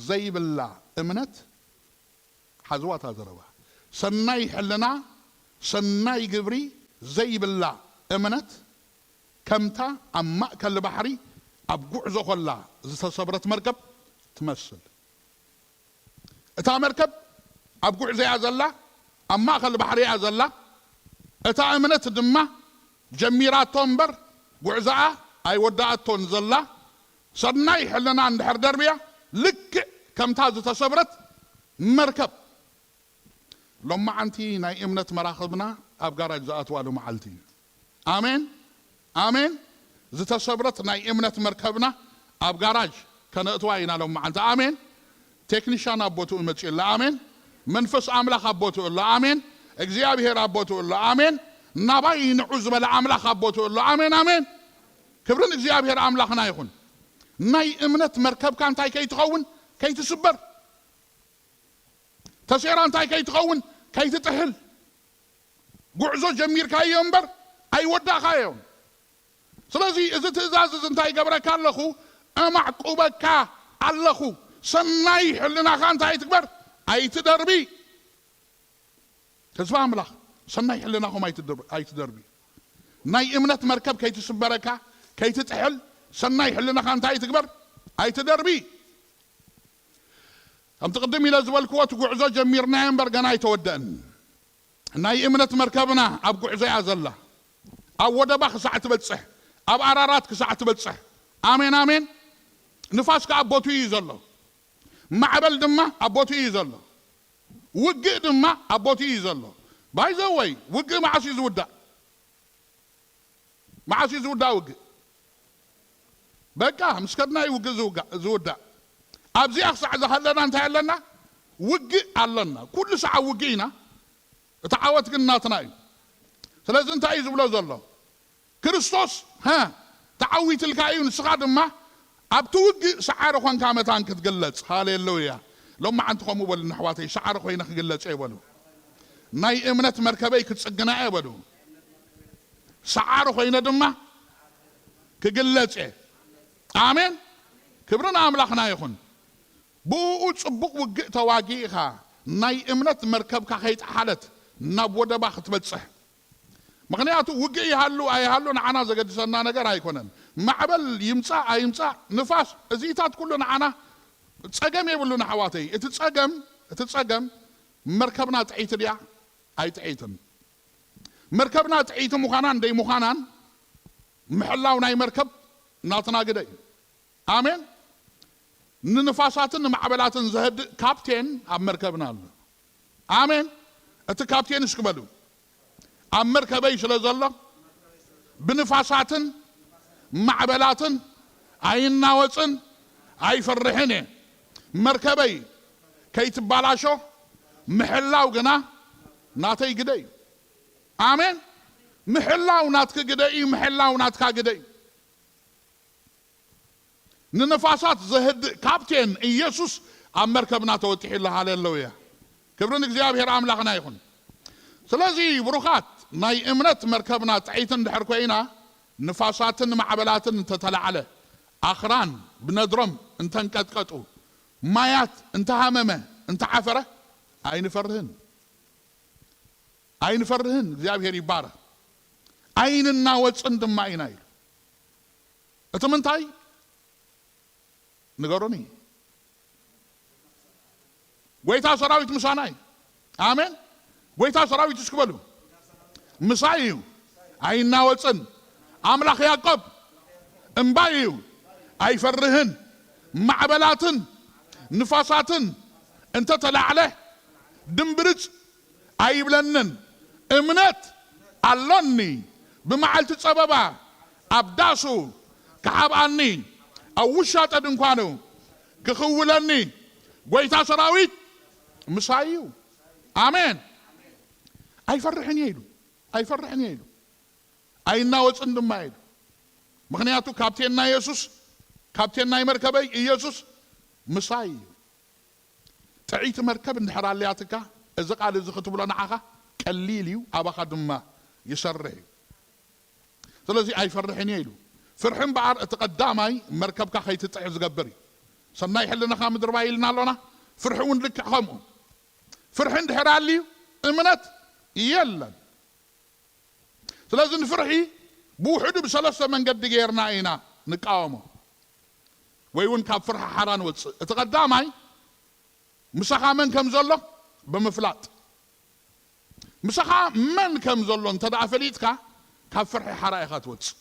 ዘይብላ እምነት ሓዝዋታ ዘረባ ሰናይ ሕልና ሰናይ ግብሪ ዘይብላ እምነት ከምታ ኣብ ማእከል ባሕሪ ኣብ ጉዕዞ ኾላ ዝተሰብረት መርከብ ትመስል እታ መርከብ ኣብ ጉዕዞ እያ ዘላ ኣብ ማእከል ባሕሪ እያ ዘላ እታ እምነት ድማ ጀሚራቶ እምበር ጉዕዞኣ ኣይወዳእቶን ዘላ ሰናይ ሕልና እንድሕር ደርብያ ልክዕ ከምታ ዝተሰብረት መርከብ ሎማዓንቲ ናይ እምነት መራኽብና ኣብ ጋራጅ ዝኣትዋሉ መዓልቲ ኣሜን ኣሜን ዝተሰብረት ናይ እምነት መርከብና ኣብ ጋራጅ ከነእትዋ ኢና ሎማዓንቲ ኣሜን ቴክኒሻን ኣቦትኡ መፅኡ ኣሎ ኣሜን መንፈስ ኣምላኽ ኣቦትኡ ኣሎ ኣሜን እግዚአብሔር ኣቦትኡ ኣሎ ኣሜን ናባይ ንዑ ዝበለ ኣምላኽ ኣቦትኡ ኣሎ ኣሜን ኣሜን ክብርን እግዚአብሔር ኣምላኽና ይኹን ናይ እምነት መርከብካ እንታይ ከይትኸውን ከይትስበር ተሰይራ እንታይ ከይትኸውን ከይትጥሕል ጉዕዞ ጀሚርካዮ እምበር ኣይወዳእካዮ ስለዚ እዚ ትእዛዝ እዚ እንታይ ገብረካ ኣለኹ ኣማዕቁበካ ኣለኹ ሰናይ ሕልናኻ እንታይ ትግበር ኣይትደርቢ ተስፋ ኣምላኽ ሰናይ ሕልናኹም ኣይትደርቢ ናይ እምነት መርከብ ከይትስበረካ ከይትጥሕል ሰናይ ሕልናኻ እንታይ ትግበር ኣይትደርቢ أمت قدم إلى زوال كوات وقعزة جميرنا ينبر قناي تودن ناي إمنة مركبنا أبقع زي عزلة أو ودباخ ساعة بتصح أو عرارات ساعة بتصح آمين آمين نفاسك أبوتو يزلو معبل دمه أبوتو يزلو وقع دمه أبوتو يزلو باي زوي وقع معاسي زودا معاسي زودا وقع بقى مسكتنا يوقع زودا أبزي أخصى عزا هلنا أنت هلنا وقع علنا كل ساعة وقعنا تعاوتك الناتناي سلازم انت عايز بلا زلو كريستوس ها تعويت الكايون سقاد ما أبتوقع سعار خوان كامتان كتقلت هاليلويا لما عندكم مبال النحواتي سعار خوينك قلت اي ولو ناي امنت مركبي كتسقنا اي ولو سعار خوينا دما كقلت اي آمين كبرنا أملاخنا يخون بو صبق وقع تواقيها ناي امنت مركبك خيط حالت نابو دباخ تبتصح مغنياتو وقع يهالو ايهالو نعنا زقد سنة نقر هايكونن معبل يمسا ايمسا نفاس ازيتات كله نعنا تساقم يبلو نحواتي اتتساقم مركبنا تعيت ليا اي تعيتن مركبنا تعيت مخانان دي مخانان محلاو ناي مركب ناتنا قدي آمين ننفاساتن معبلاتن زهد كابتن اب مركبنا الله آمين ات كابتن اشكبلو اب مركبي شلزله بنفاساتن معبلاتن عيننا وصن اي فرحني مركبي كي تبالاشو محلاو غنا ناتي قدي آمين محلاو ناتك قدي محلاو ناتكا قدي ننفاسات زهد كابتن إيسوس أم مركبنا توتيح الله هاليلويا كبرن እግዚአብሔር አምላክና ይሁን ስለዚህ ብሩኻት ናይ እምነት መርከብና تعيتن دحركوينا نفاساتن معبلاتن تتلعله أخران بندرم انت انقطقطو مايات انت هممه انت عفره አይን ፈርህን እግዚአብሔር ይባረክ አይንና ወጽን ድማ አይናይ እተምንታይ ንገሩኒ ጎይታ ሰራዊት ምሳናይ አሜን ጎይታ ሰራዊት እስክበሉ ምሳዩ አይንና ወጽን አምላክ ያዕቆብ እምባዩ አይፈርህን ማዕበላትን ንፋሳትን እንተ ተላዕለ ድምብርጽ አይብለንን እምነት አለኒ በመዓልት ጸበባ አብዳሱ كحاباني أوشات أدنكوانو كخولني قويتا سراويت مسايو آمين أي فرحني يلو أي فرحني يلو أي ناوز عندهم ما يلو مغنياتو كابتننا يسوس كابتننا مركبي يسوس مسايو تعيت مركب نحر علياتك إذا قال إذا خطب لنا عاقة قليليو أبا خدمة يسرعي سلازي أي فرحني يلو فرحن بعر تقدامي مركبك خيت تعز قبري صناي حلنا خام درباي لنا لنا فرحون لك خامو فرحن نحر عليو إمنت يلا سلازي نفرحي بوحدو بسلاسة من قد غيرنا إينا نقاومه ويون كاب فرحة حران وص تقدامي مسخا من كم زلو بمفلات مسخا من كم زلو انت دع فليتك كاب فرحة حرائخة وص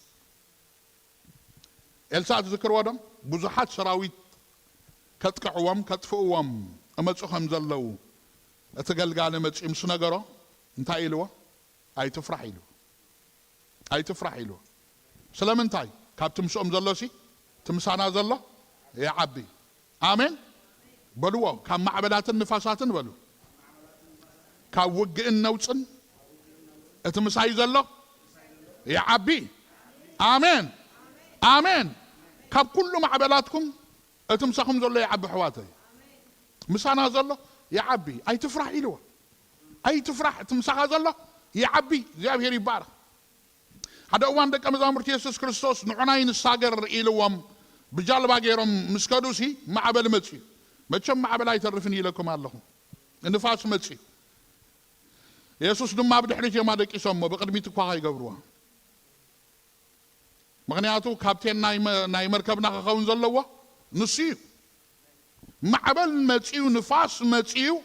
إلسات ذكر ودم بزحات سراويت كتقعوام كتفقوام أما تسخم زلو أتقل قال متش إمسنا قرا انت إلوه أي تفرح إلوه أي تفرح إلوه سلام انتاي كاب تمسوم زلو سي تمسانا زلو يا عبي آمين بلوه كان معبلات النفاسات بلو كان وقع النوتن اتمساي زلو يا عبي آمين آمين كاب كل معبلاتكم اتمساكم زلو يا عبي حواتي مسانا زلو يا عبي أي تفرح إلوه أي تفرح تمساها زلو يا عبي زي هيري بارك هذا هو عندك أمزامر يسوع كريستوس نعناين الساجر إلوهم بجالبا غيرهم مسكدوسي معبل متشي متشم معبل يترفني لكم الله النفاس متشي يسوع دم عبد حريتي ما دك يسمى بقدميت كواي يقبروها مغنياتو كابتن ناي مركبنا خون زلوا نسيو معبل متشيو نفاس متشيو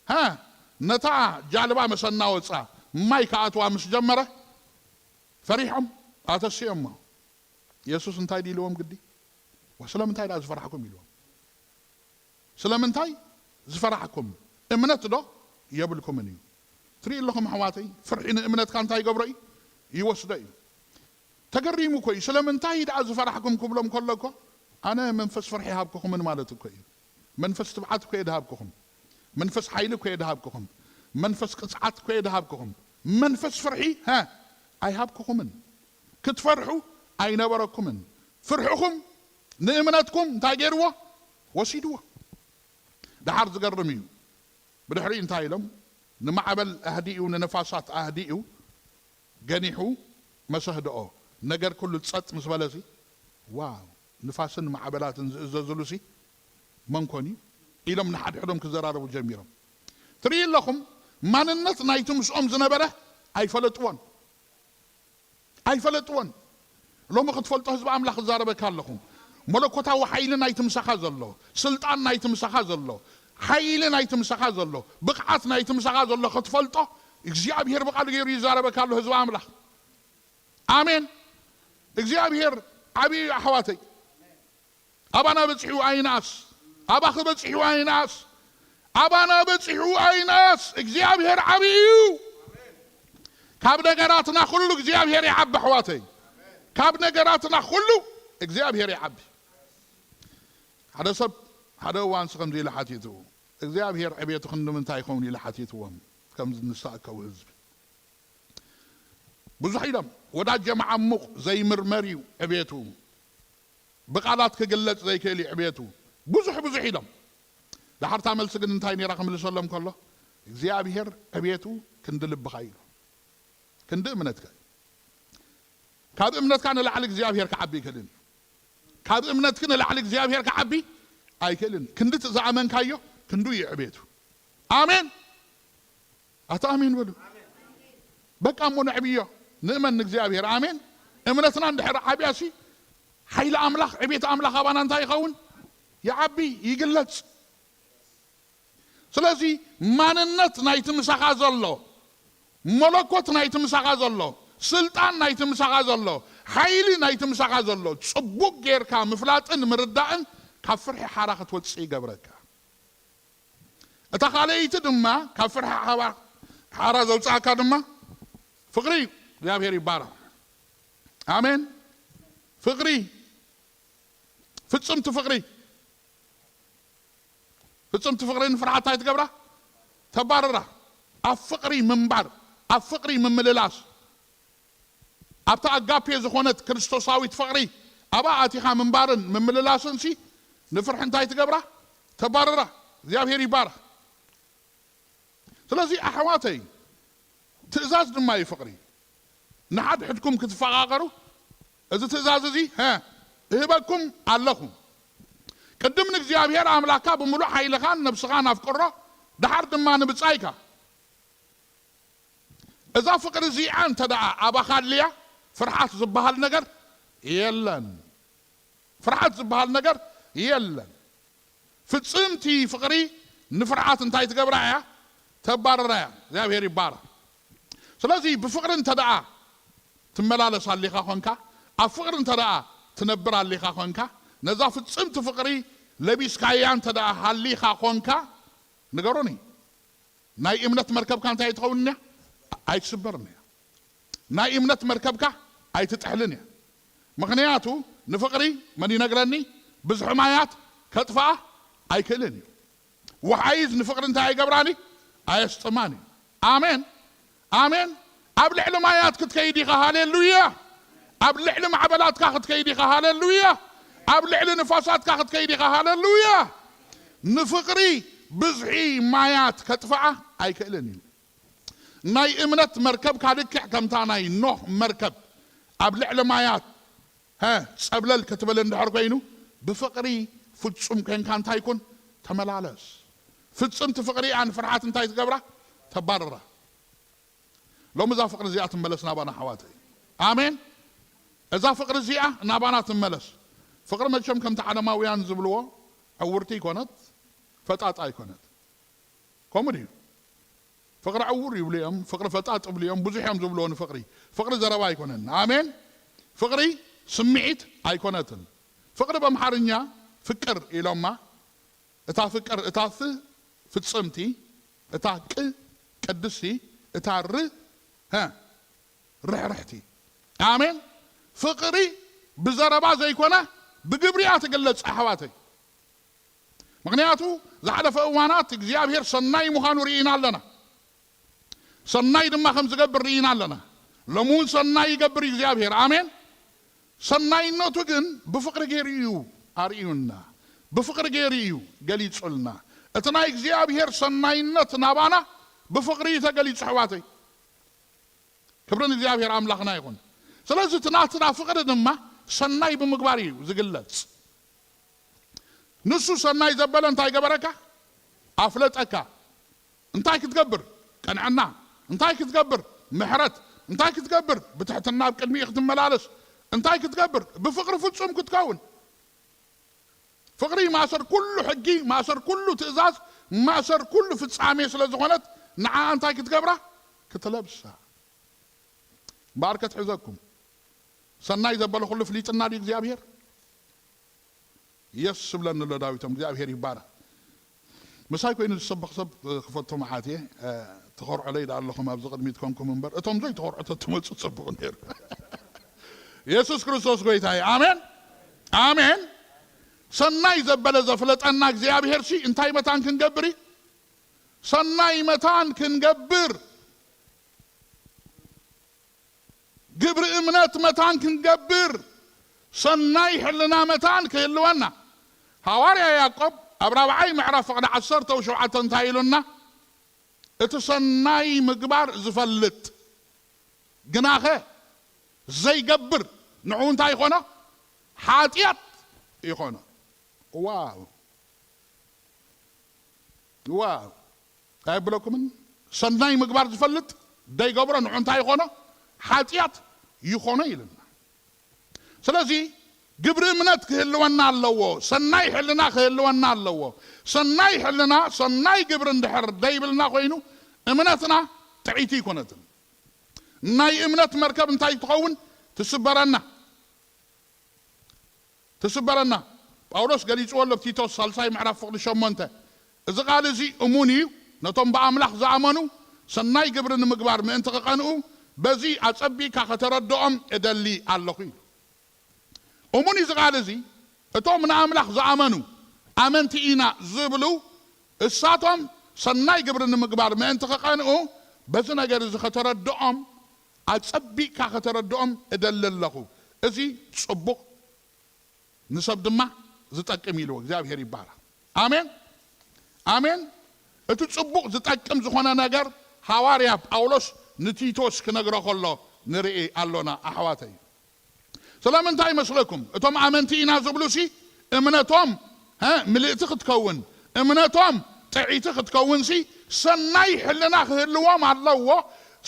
ها نتا جالبا مسنا وصا ماي كاتوا مش جمره فريحهم اتسيما يسوع انتاي دي لهم قدي وسلام انتاي لا زفرحكم يلوم سلام انتاي زفرحكم امنت دو يبلكم مني تري لكم حواتي فرحين امنت كان تاي قبري يوسدي تقريمو كوي سلام انتاي دا زفرحكم كبلهم كلكم انا منفس فرحي هابكم من مالتكم منفس تبعاتكم يدهابكم منفس حيلكم يدهابكم منفس قصعاتكم يدهابكم منفس فرحي ها اي هابكم من كتفرحوا اي نبركم من فرحكم نئمناتكم تاجروا وسيدوا دحر زقرميو بدحري انتاي لهم نمعبل اهديو ننفاسات اهديو جنيحو مسهدو نجر كل تصط مسبلسي واو نفاسن معبلات زلزلوسي منكوني إلهم نحد حدهم كزرارو جميرهم تري لكم ما ننت نايتم سوم زنبره اي فلتوان اي فلتوان لو ما قد فلتو حزب املاح زاربه كالكم ملكوتا وحيلنا يتمسخا زلو سلطاننا يتمسخا زلو حيلنا يتمسخا زلو بقعتنا يتمسخا زلو قد فلتو እግዚአብሔር በቃል ገይሩ ይዛረበ ካሉ ህዝብ አምላክ አሜን እግዚአብሔር አብይ አህዋተይ አባና በጽሑ አይናስ አባኸ በጽሑ አይናስ አባና በጽሑ አይናስ እግዚአብሔር አብዩ ካብ ነገራትና ሁሉ እግዚአብሔር ያዕብ አህዋተይ ካብ ነገራትና ሁሉ እግዚአብሔር ያዕብ حدث هذا وان سخم زي لحاتيته እግዚአብሔር ዕቤቱ ክንምን ታይ ኾን ይልሓቲትዎም كم نساء وحزب ብዙ ሒሎም ወዳጅ ጀማዓሙቕ ዘይ ምርመሪው ዕቤቱ ብቃላት ክግለጽ ዘይ ከሊ ዕቤቱ ብዙ ሒሎም ዳሕርታ መልስ ግን እንታይ ነራ ከምልሰሎም ከሎ እግዚአብሔር ዕቤቱ ክንድ ልብኻ ኢሉ ክንድ እምነትካ ካብ እምነትካ ንላዕሊ እግዚአብሔር ክዓቢ ይክእልን ካብ እምነትክ ንላዕሊ እግዚአብሔር ክዓቢ ኣይክእልን ክንድ ትዝኣመንካዮ ክንዱ እዩ ዕቤቱ አሜን أتأمين ولو بقى من عبيه نؤمن እግዚአብሔር آمين እምነትና እንድሕር ዓብያሲ ኃይለ አምላኽ ዕቤት አምላኽ አባና እንታይ ይኸውን ይዓቢ ይግለጽ ስለዚ ማንነት ናይቲ ምሳኻ ዘሎ መለኮት ናይቲ ምሳኻ ዘሎ ስልጣን ናይቲ ምሳኻ ዘሎ ኃይሊ ናይቲ ምሳኻ ዘሎ ጽቡቕ ጌርካ ምፍላጥን ምርዳእን ካብ ፍርሒ ሓራ ክትወፅእ ይገብረካ እታ ካልአይቲ ድማ ካብ ፍርሒ حارة زوجة كادما فقري يا بيري بارا آمين فقري ፍጽምቲ ፍቅሪ ንፍርዓት ኣይትገብራ ተባረራ ኣብ ፍቅሪ ምንባር ኣብ ፍቅሪ ምምልላስ ኣብታ ኣጋፔ ዝኾነት ክርስቶሳዊት ፍቅሪ ኣባ ኣቲኻ ምንባርን ምምልላስን ሲ ንፍርሕ እንታይ ትገብራ ተባረራ እግዚአብሔር ይባርክ ስለዚህ ኣሕዋተይ ትእዛዝ ድማ እዩ ፍቅሪ ንሓድ ሕድኩም ክትፈቃቀሩ እዚ ትእዛዝ እዚ እህበኩም ኣለኹም ቅድም ንእግዚአብሔር ኣምላካ ብምሉእ ሓይልኻን ነብስኻን ኣፍቅሮ ድሓር ድማ ንብጻይካ እዛ ፍቅሪ እዚኣ እንተደኣ ኣባኻ ድልያ ፍርሓት ዝበሃል ነገር የለን ፍርሓት ዝበሃል ነገር የለን ፍጽምቲ ፍቅሪ ንፍርዓት እንታይ ትገብራ እያ ተባረራ እያ እግዚአብሔር ይባረክ ስለዚህ ብፍቅሪ እንተደኣ ትመላለስ ኣሊኻ ኮንካ ኣብ ፍቅሪ እንተደኣ ትነብር ኣሊኻ ኮንካ ነዛ ፍጽምቲ ፍቅሪ ለቢስካያ እንተደኣ ሃሊኻ ኮንካ ንገሩኒ ናይ እምነት መርከብካ እንታይ ትኸውን እያ ኣይትስበርን እያ ናይ እምነት መርከብካ ኣይትጥሕልን እያ ምክንያቱ ንፍቅሪ መን ይነግረኒ ብዙሕ ማያት ከጥፍኣ ኣይክእልን እዩ ወሓይዝ ንፍቅሪ እንታይ ኣይገብራኒ ኣየስጥማኒ ኣሜን ኣሜን ኣብ ልዕሊ ማያት ክትከይድ ኢኻ ሃሌሉያ ኣብ ልዕሊ ማዕበላትካ ክትከይድ ኢኻ ሃሌሉያ ኣብ ልዕሊ ንፋሳትካ ክትከይድ ኢኻ ሃሌሉያ ንፍቅሪ ብዙሒ ማያት ከጥፍኣ ኣይክእልን እዩ ናይ እምነት መርከብ ካልክዕ ከምታ ናይ ኖህ መርከብ ኣብ ልዕሊ ማያት ፀብለል ክትብል እንድሕር ኮይኑ ብፍቅሪ ፍጹም ኮንካ እንታይ ይኩን ተመላለስ ፍጽምቲ ፍቅሪ ኣን ፍርሓት እንታይ ትገብራ ተባረራ ሎሚ እዛ ፍቅሪ እዚኣ ትመለስ ናባና ሓዋተይ ኣሜን እዛ ፍቅሪ እዚኣ ናባና ትመለስ ፍቅሪ መቸም ከምቲ ዓለማውያን ዝብልዎ ዕውርቲ ይኮነት ፈጣጣ ይኮነት ከምኡ ድዩ ፍቅሪ ዕውር ይብሉ እዮም ፍቅሪ ፈጣጥ ይብሉ እዮም ብዙሕ እዮም ዝብልዎ ንፍቅሪ ፍቅሪ ዘረባ ኣይኮነን ኣሜን ፍቅሪ ስምዒት ኣይኮነትን ፍቅሪ በአምሓርኛ ፍቅር ኢሎማ እታ ፍቅር እታ ፍጽምቲ እታ ቅድስቲ እታ ርሕርሕቲ ኣሜን ፍቅሪ ብዘረባ ዘይኮነ ብግብሪያ ትግለጽ ኣሕዋተይ ምክንያቱ ዝሓለፈ እዋናት እግዚአብሔር ሰናይ ምዃኑ ርኢና ኣለና ሰናይ ድማ ከም ዝገብር ርኢና ኣለና ሎሙን ሰናይ ይገብር እግዚአብሔር ኣሜን ሰናይነቱ ግን ብፍቅሪ ገይሩ እዩ ኣርኢዩና ብፍቅሪ ገይሩ እዩ ገሊጹልና እቲ ናይ እግዚአብሔር ሰናይነት ናባና ብፍቅሪ ተገሊጹ ኣሕዋተይ ክብርን እግዚአብሔር ኣምላኽና ይኹን ስለዚ ትናትና ፍቅሪ ድማ ሰናይ ብምግባር እዩ ዝግለጽ ንሱ ሰናይ ዘበለ እንታይ ገበረካ ኣፍለጠካ እንታይ ክትገብር ቀንዕና እንታይ ክትገብር ምሕረት እንታይ ክትገብር ብትሕትና ብቅድሚኡ ክትመላለስ እንታይ ክትገብር ብፍቅሪ ፍጹም ክትከውን ፍቅሪ ማእሰር ኩሉ ሕጊ ማእሰር ኩሉ ትእዛዝ ማእሰር ኩሉ ፍጻሜ ስለ ዝኾነት ንዓ እንታይ ክትገብራ ክትለብሳ ባርከት ሕዘኩም ሰናይ ዘበለ ኩሉ ፍሊጥና ድዩ እግዚአብሔር የስ ብለኒ ሎ ዳዊቶም እግዚአብሔር ይባረክ ምሳይ ኮይኑ ዝሰብኽ ሰብ ክፈቶ መዓት እየ ተኸርዖ ለይዳ ኣለኹም ኣብዚ ቅድሚት ኮንኩም እምበር እቶም ዘይተኸርዖ ተትመፁ ፅቡቕ ነይሩ ኢየሱስ ክርስቶስ ጎይታ እዩ ኣሜን ኣሜን ሰናይ ዘበለ ዘፍለጠና እግዚአብሔር ሲ እንታይ መታን ክንገብር ሰናይ መታን ክንገብር ግብሪ እምነት መታን ክንገብር ሰናይ ሕልና መታን ክህልወና ሐዋርያ ያዕቆብ ኣብ ራብዓይ ምዕራፍ ፍቅዲ 17 እንታይ ኢሉና እቲ ሰናይ ምግባር ዝፈልጥ ግናኸ ዘይገብር ንዑ እንታይ ይኾነ ሓጢአት ይኾነ ዋው ዋው ኣይብለኩምን ሰናይ ምግባር ዝፈልጥ ደይገብሮ ንዑ እንታይ ይኾነ ሓጢአት ይኾነ ኢልና ስለዚ ግብሪ እምነት ክህልወና ኣለዎ ሰናይ ሕልና ክህልወና ኣለዎ ሰናይ ሕልና ሰናይ ግብሪ እንድሕር ደይብልና ኮይኑ እምነትና ጥዒቲ ይኮነትን ናይ እምነት መርከብ እንታይ ትኸውን ትስበረና ጳውሎስ ገሊጽዎ ኣሎ ቲቶስ ሳልሳይ ምዕራፍ ፍቅዲ 8 እዚ ቃል እዚ እሙን እዩ ነቶም ብኣምላኽ ዝኣመኑ ሰናይ ግብሪ ንምግባር ምእንቲ ክቐንኡ በዚ ኣጸቢካ ከተረድኦም እደሊ ኣለኹ ኢሉ እሙን እዩ ቃል እዚ እቶም ንኣምላኽ ዝኣመኑ ኣመንቲ ኢና ዝብሉ እሳቶም ሰናይ ግብሪ ንምግባር ምእንቲ ከቐንኡ በዚ ነገር እዚ ከተረድኦም ኣጸቢቕካ ከተረድኦም እደሊ ኣለኹ እዚ ጽቡቕ ንሰብ ድማ ዝጠቅም ኢሉ እግዚአብሔር ይባረክ አሜን አሜን እቲ ጽቡቕ ዝጠቅም ዝኾነ ነገር ሐዋርያ ጳውሎስ ንቲቶስ ክነግሮ ከሎ ንርኢ ኣሎና ኣሕዋተይ ስለምንታይ መስለኩም እቶም ኣመንቲ ኢና ዝብሉሲ እምነቶም ምልእቲ ክትከውን እምነቶም ጥዒቲ ክትከውንሲ ሰናይ ሕልና ክህልዎም ኣለዎ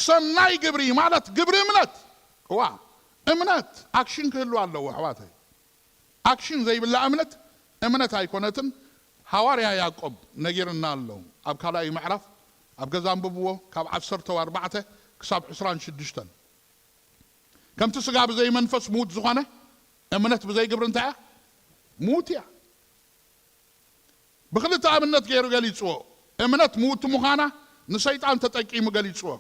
ሰናይ ግብሪ ማለት ግብሪ እምነት ዋ እምነት ኣክሽን ክህሉ ኣለዎ ኣሕዋተይ ኣክሽን ዘይብላ እምነት ኣይኮነትን ሐዋርያ ያዕቆብ ነጊርና ኣለዉ ኣብ ካልኣይ ምዕራፍ ኣብ ገዛ አንብብዎ ካብ 14 ክሳብ 26 ከምቲ ስጋ ብዘይ መንፈስ ሙት ዝኾነ እምነት ብዘይ ግብሪ እንታይ ሙት እያ ብክልተ ኣብነት ገይሩ ገሊፅዎ እምነት ሙት ምዃና ንሰይጣን ተጠቂሙ ገሊፅዎ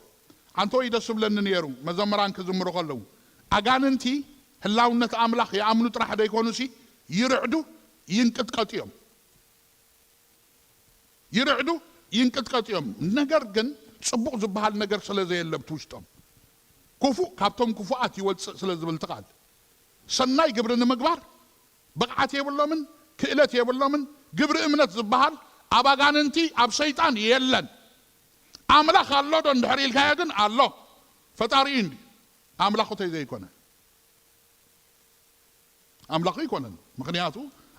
አንተ ወይ ደስ ብለኒ ነይሩ መዘምራን ክዝምሩ ከለዉ ኣጋንንቲ ህላውነት ኣምላኽ ይኣምኑ ጥራሕ ደይኮኑሲ ይርዕዱ ይንቅጥቀጥዮም ነገር ግን ጽቡቕ ዝበሃል ነገር ስለዘየለብት ውሽጦም ክፉእ ካብቶም ክፉኣት ይወፅእ ስለዝብል ትቃል ሰናይ ግብሪ ንምግባር ብቕዓት የብሎምን ክእለት የብሎምን ግብሪ እምነት ዝበሃል ኣብ ኣጋንንቲ ኣብ ሰይጣን የለን ኣምላኽ ኣሎ ዶ እንድሕር ኢልካዮ ግን ኣሎ ፈጣሪ እንዲ ኣምላኽተይ ዘይኮነ ኣምላኽ ይኮነን ምክንያቱ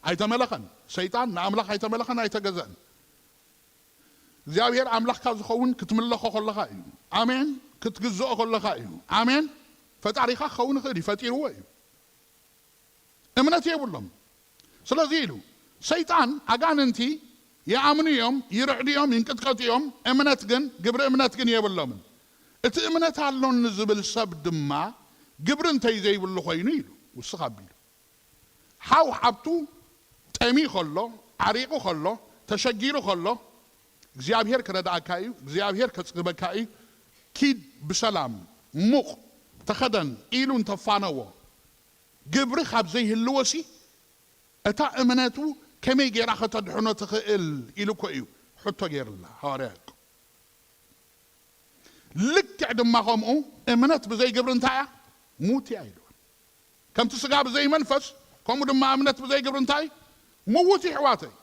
ኣይተመለኸን ሰይጣን ንኣምላኽ ኣይተመለኸን ኣይተገዘአን እግዚአብሔር ኣምላኽካ ዝኸውን ክትምለኾ ከለኻ እዩ ኣሜን ክትግዝኦ ከለኻ እዩ ኣሜን ፈጣሪኻ ክኸውን ይኽእል ፈጢርዎ እዩ እምነት የብሎም ስለዚ ኢሉ ሰይጣን ኣጋንንቲ ይኣምኑ እዮም ይርዕዱ እዮም ይንቅጥቀጡ እዮም እምነት ግን ግብሪ እምነት ግን የብሎምን እቲ እምነት ኣሎን ዝብል ሰብ ድማ ግብሪ እንተይ ዘይብሉ ኮይኑ ኢሉ ውስኽ ኣቢሉ ሓው ሓብቱ ጠሚ ከሎ ዓሪቑ ከሎ ተሸጊሩ ከሎ እግዚአብሔር ክረዳእካ እዩ እግዚአብሔር ከጽግበካ እዩ ኪድ ብሰላም ሙቕ ተኸደን ኢሉ እንተፋነዎ ግብሪ ካብ ዘይህልወሲ እታ እምነቱ ከመይ ጌራ ከተድሕኖ ትኽእል ኢሉ እኮ እዩ ሕቶ ገይርላ ሐዋርያ ያዕቆብ ልክዕ ድማ ከምኡ እምነት ብዘይ ግብሪ እንታይ እያ ሙት እያ ኢሉ ከምቲ ስጋ ብዘይ መንፈስ ከምኡ ድማ እምነት ብዘይ ግብሪ እንታይ ምውት እዩ ሕዋተይ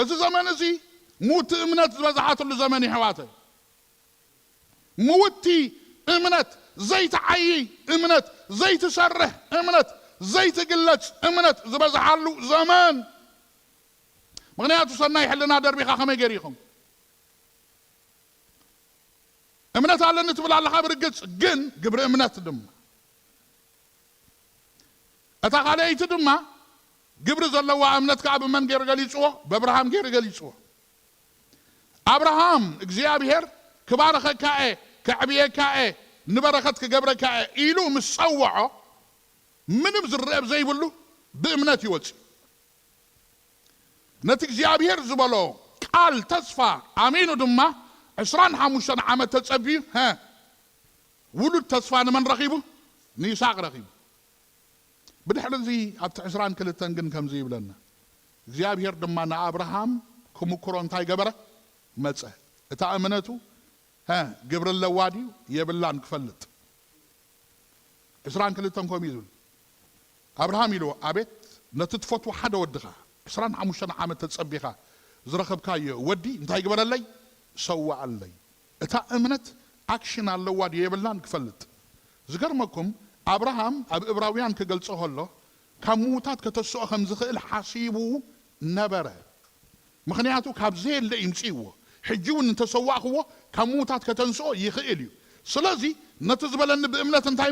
እዚ ዘመን እዚ موت امنت زبزحات اللي زماني حواتي موتي امنت زيت عيي امنت زيت سره امنت زيت قلت امنت زبزحالو زمان مغنياتو صرنا يحلنا دربي خاخمي قريخم امنت على نتبل على خابر قدس قن قبر امنت دم اتاقالي ايتدم قبر زلوا امنت كعب من قير قليسوه بابراهام قير قليسوه أبراهام እግዚአብሔር كبارخك كعبيك نبرختك قبرك إلو مسوعه من بزرب زي بلو بإمنات يوتي نتك እግዚአብሔር زبلو قال تصفى أمينو دما 25 عام تتصبي ولد تصفى من رقيبه نيساق رقيبه بدحل زي أبت 20 كلتن جن كم زي بلنا እግዚአብሔር دما نا أبراهام كمكرون تاي قبره مصه اتا امنتو قبر اللوادي يبلان كفلت اسران كلتن كوم يزول ابراهام يلو ابيت نتتفوت وحده ودخا اسران 5 عام تصبيخا زرخبكاي ودي انتي قبرلي سوا علي اتا امنت اكشن اللوادي يبلان كفلت زغرمكم ابراهام اب ابراويان كغلصو هلو كموتات كتسو خم زخيل حسيبو نبره مخنياتو كاب زين اللي يمشيوه حجون نتسواقه كموتات كتنسو يخيليو سلازي نتزبلن بامنت انتاي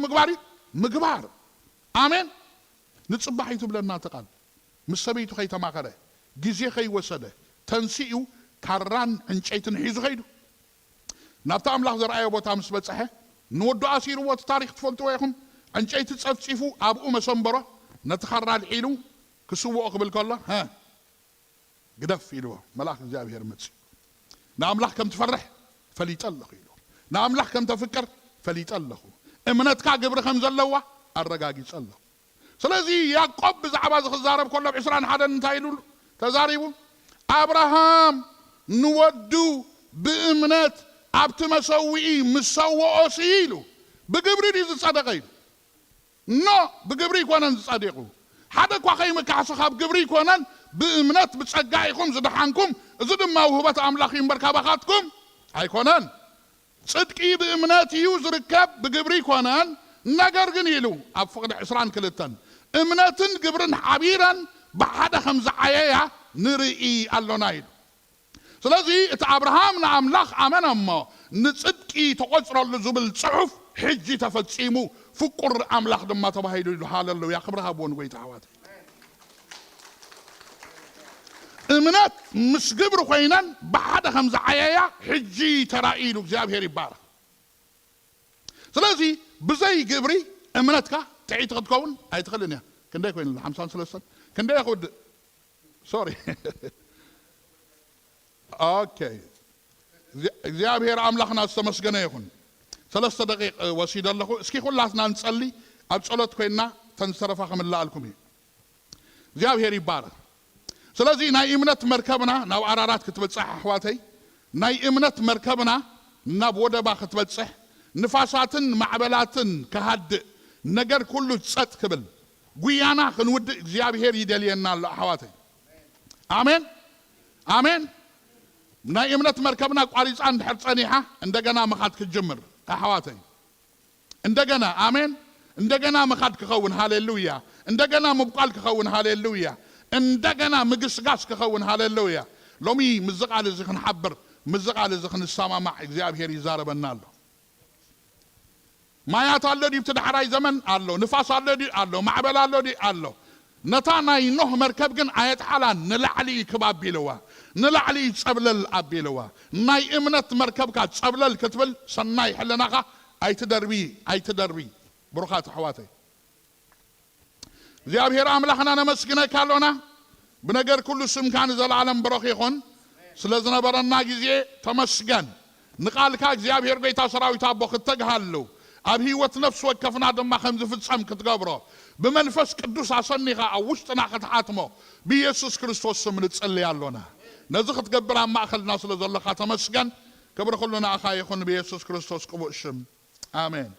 مغبار امين نتصبحيتو بلنا تقال مسبيتو خي تماخره غزي خي وسده تنسيو كران انچيتن حيزو خيدو نابتا املاح زرعي بوتا مسبصحه نودو اسيرو وت تاريخ تفلتو يخم انچيت تصفصيفو ابو مسنبره نتخرال حيلو كسو قبل كله قدف يلو ملاك እግዚአብሔር متسي ناملاح كم تفرح فليطلخ يلو ناملاح كم تفكر فليطلخ امنتك قبر خم زلوا الرقاق يصلخ ስለዚህ ያዕቆብ ብዛዕባ ዝኽዛረብ ከሎ ብ21 እንታይ ኢሉ ተዛሪቡ አብርሃም ንወዱ ብእምነት ኣብቲ መሰዊኢ ምስ ሰውዖ ኢሉ ብግብሪ ድዩ ዝጸደቀ ኢሉ ኖ ብግብሪ ይኮነን ዝጸዲቁ ሓደ እኳ ከይምካሕሲ ካብ ግብሪ ይኮነን ብእምነት ብጸጋ ኢኹም ዝድሓንኩም እዚ ድማ ውህበት ኣምላኽ እምበር ካባኻትኩም ኣይኮነን ጽድቂ ብእምነት እዩ ዝርከብ ብግብሪ ይኮነን ነገር ግን ኢሉ ኣብ ፍቕዲ 22 እምነትን ግብርን ሓቢረን ብሓደ ከም ዝዓየያ ንርኢ ኣሎና ኢሉ ስለዚ እቲ አብርሃም ንኣምላኽ ኣመነ እሞ ንጽድቂ ተቆጽረሉ ዝብል ጽሑፍ ሕጂ ተፈጺሙ ፍቁር ኣምላኽ ድማ ተባሂሉ ኢሉ ሃሌሉያ ክብሪ ሃብዎን ጎይታ ኣሕዋተይ እምነት ምስ ግብሪ ኮይነን ብሓደ ከም ዝዓየያ ሕጂ ተራኢሉ እግዚኣብሔር ይባረኽ ስለዚ ብዘይ ግብሪ እምነትካ ትዒት ክትከውን ኣይትኽእልን እያ ክንደይ ኮይኑ 53 ክንደይ ክውድእ ሶሪ اوكي እግዚአብሔር አምላኽና ዝተመስገነ ይኹን 3 ደቂቕ ወሲደ ኣለኹ እስኪ ኩላትና እንጸልይ ኣብ ጸሎት ኮይና ተንሰረፋ ከምላልኩም እዩ እግዚአብሔር ይባረክ ስለዚህ ናይ እምነት መርከብና ናብ ኣራራት ክትበጽሕ ኣሕዋተይ ናይ እምነት መርከብና ናብ ወደባ ክትበጽሕ ንፋሳትን ማዕበላትን ከሃድእ ነገር ኩሉ ጸጥ ክብል ጉያና ክንውድእ እግዚአብሔር ይደልየና ኣሎ ኣሕዋተይ አሜን አሜን ናይ እምነት መርከብና ቋሪጻ እንድሕር ጸኒሓ እንደገና መኻድ ክጅምር ኣሕዋተይ እንደገና አሜን እንደገና መኻድ ክኸውን ሃሌሉያ እንደገና ምብቃል ክኸውን ሃሌሉያ እንደገና ምግስጋስ ክኸውን ሃሌሉያ ሎሚ ምዝቃል እዚ ክንሓብር ምዝቃል እዚ ክንሰማማዕ እግዚአብሔር ይዛረበና ኣሎ ማያት ኣሎ ዲብቲ ዳሕራይ ዘመን ኣሎ ንፋስ ኣሎ ዲ ኣሎ ማዕበል ኣሎ ዲ ኣሎ ነታ ናይ ኖህ መርከብ ግን ኣየጥሓላን ንላዕሊ ክባቢልዋ ንላዕሊ ጸብለል ኣቢልዋ ናይ እምነት መርከብካ ጸብለል ክትብል ሰናይ ሕልናኻ ኣይትደርቢ ብሩኻት ኣሕዋተይ እግዚአብሔር ኣምላኽና ነመስግነካ ኣሎና ብነገር ኩሉ ስምካ ንዘለዓለም ብሩኽ ይኹን ስለ ዝነበረና ግዜ ተመስገን ንቃልካ እግዚአብሔር ጌታ ሰራዊት ኣቦ ክትተግሃሉ ኣብ ህይወት ነፍስ ወከፍና ድማ ከም ዝፍጸም ክትገብሮ ብመንፈስ ቅዱስ ኣሰኒኻ ኣብ ውሽጥና ክትሓትሞ ብኢየሱስ ክርስቶስ ስም ንጸልይ ኣሎና ነዚ ክትገብር ኣብ ማእኸልና ስለ ዘለኻ ተመስገን ክብሪ ኩሉ ንኣኻ ይኹን ብኢየሱስ ክርስቶስ ቅቡእ ሽም ኣሜን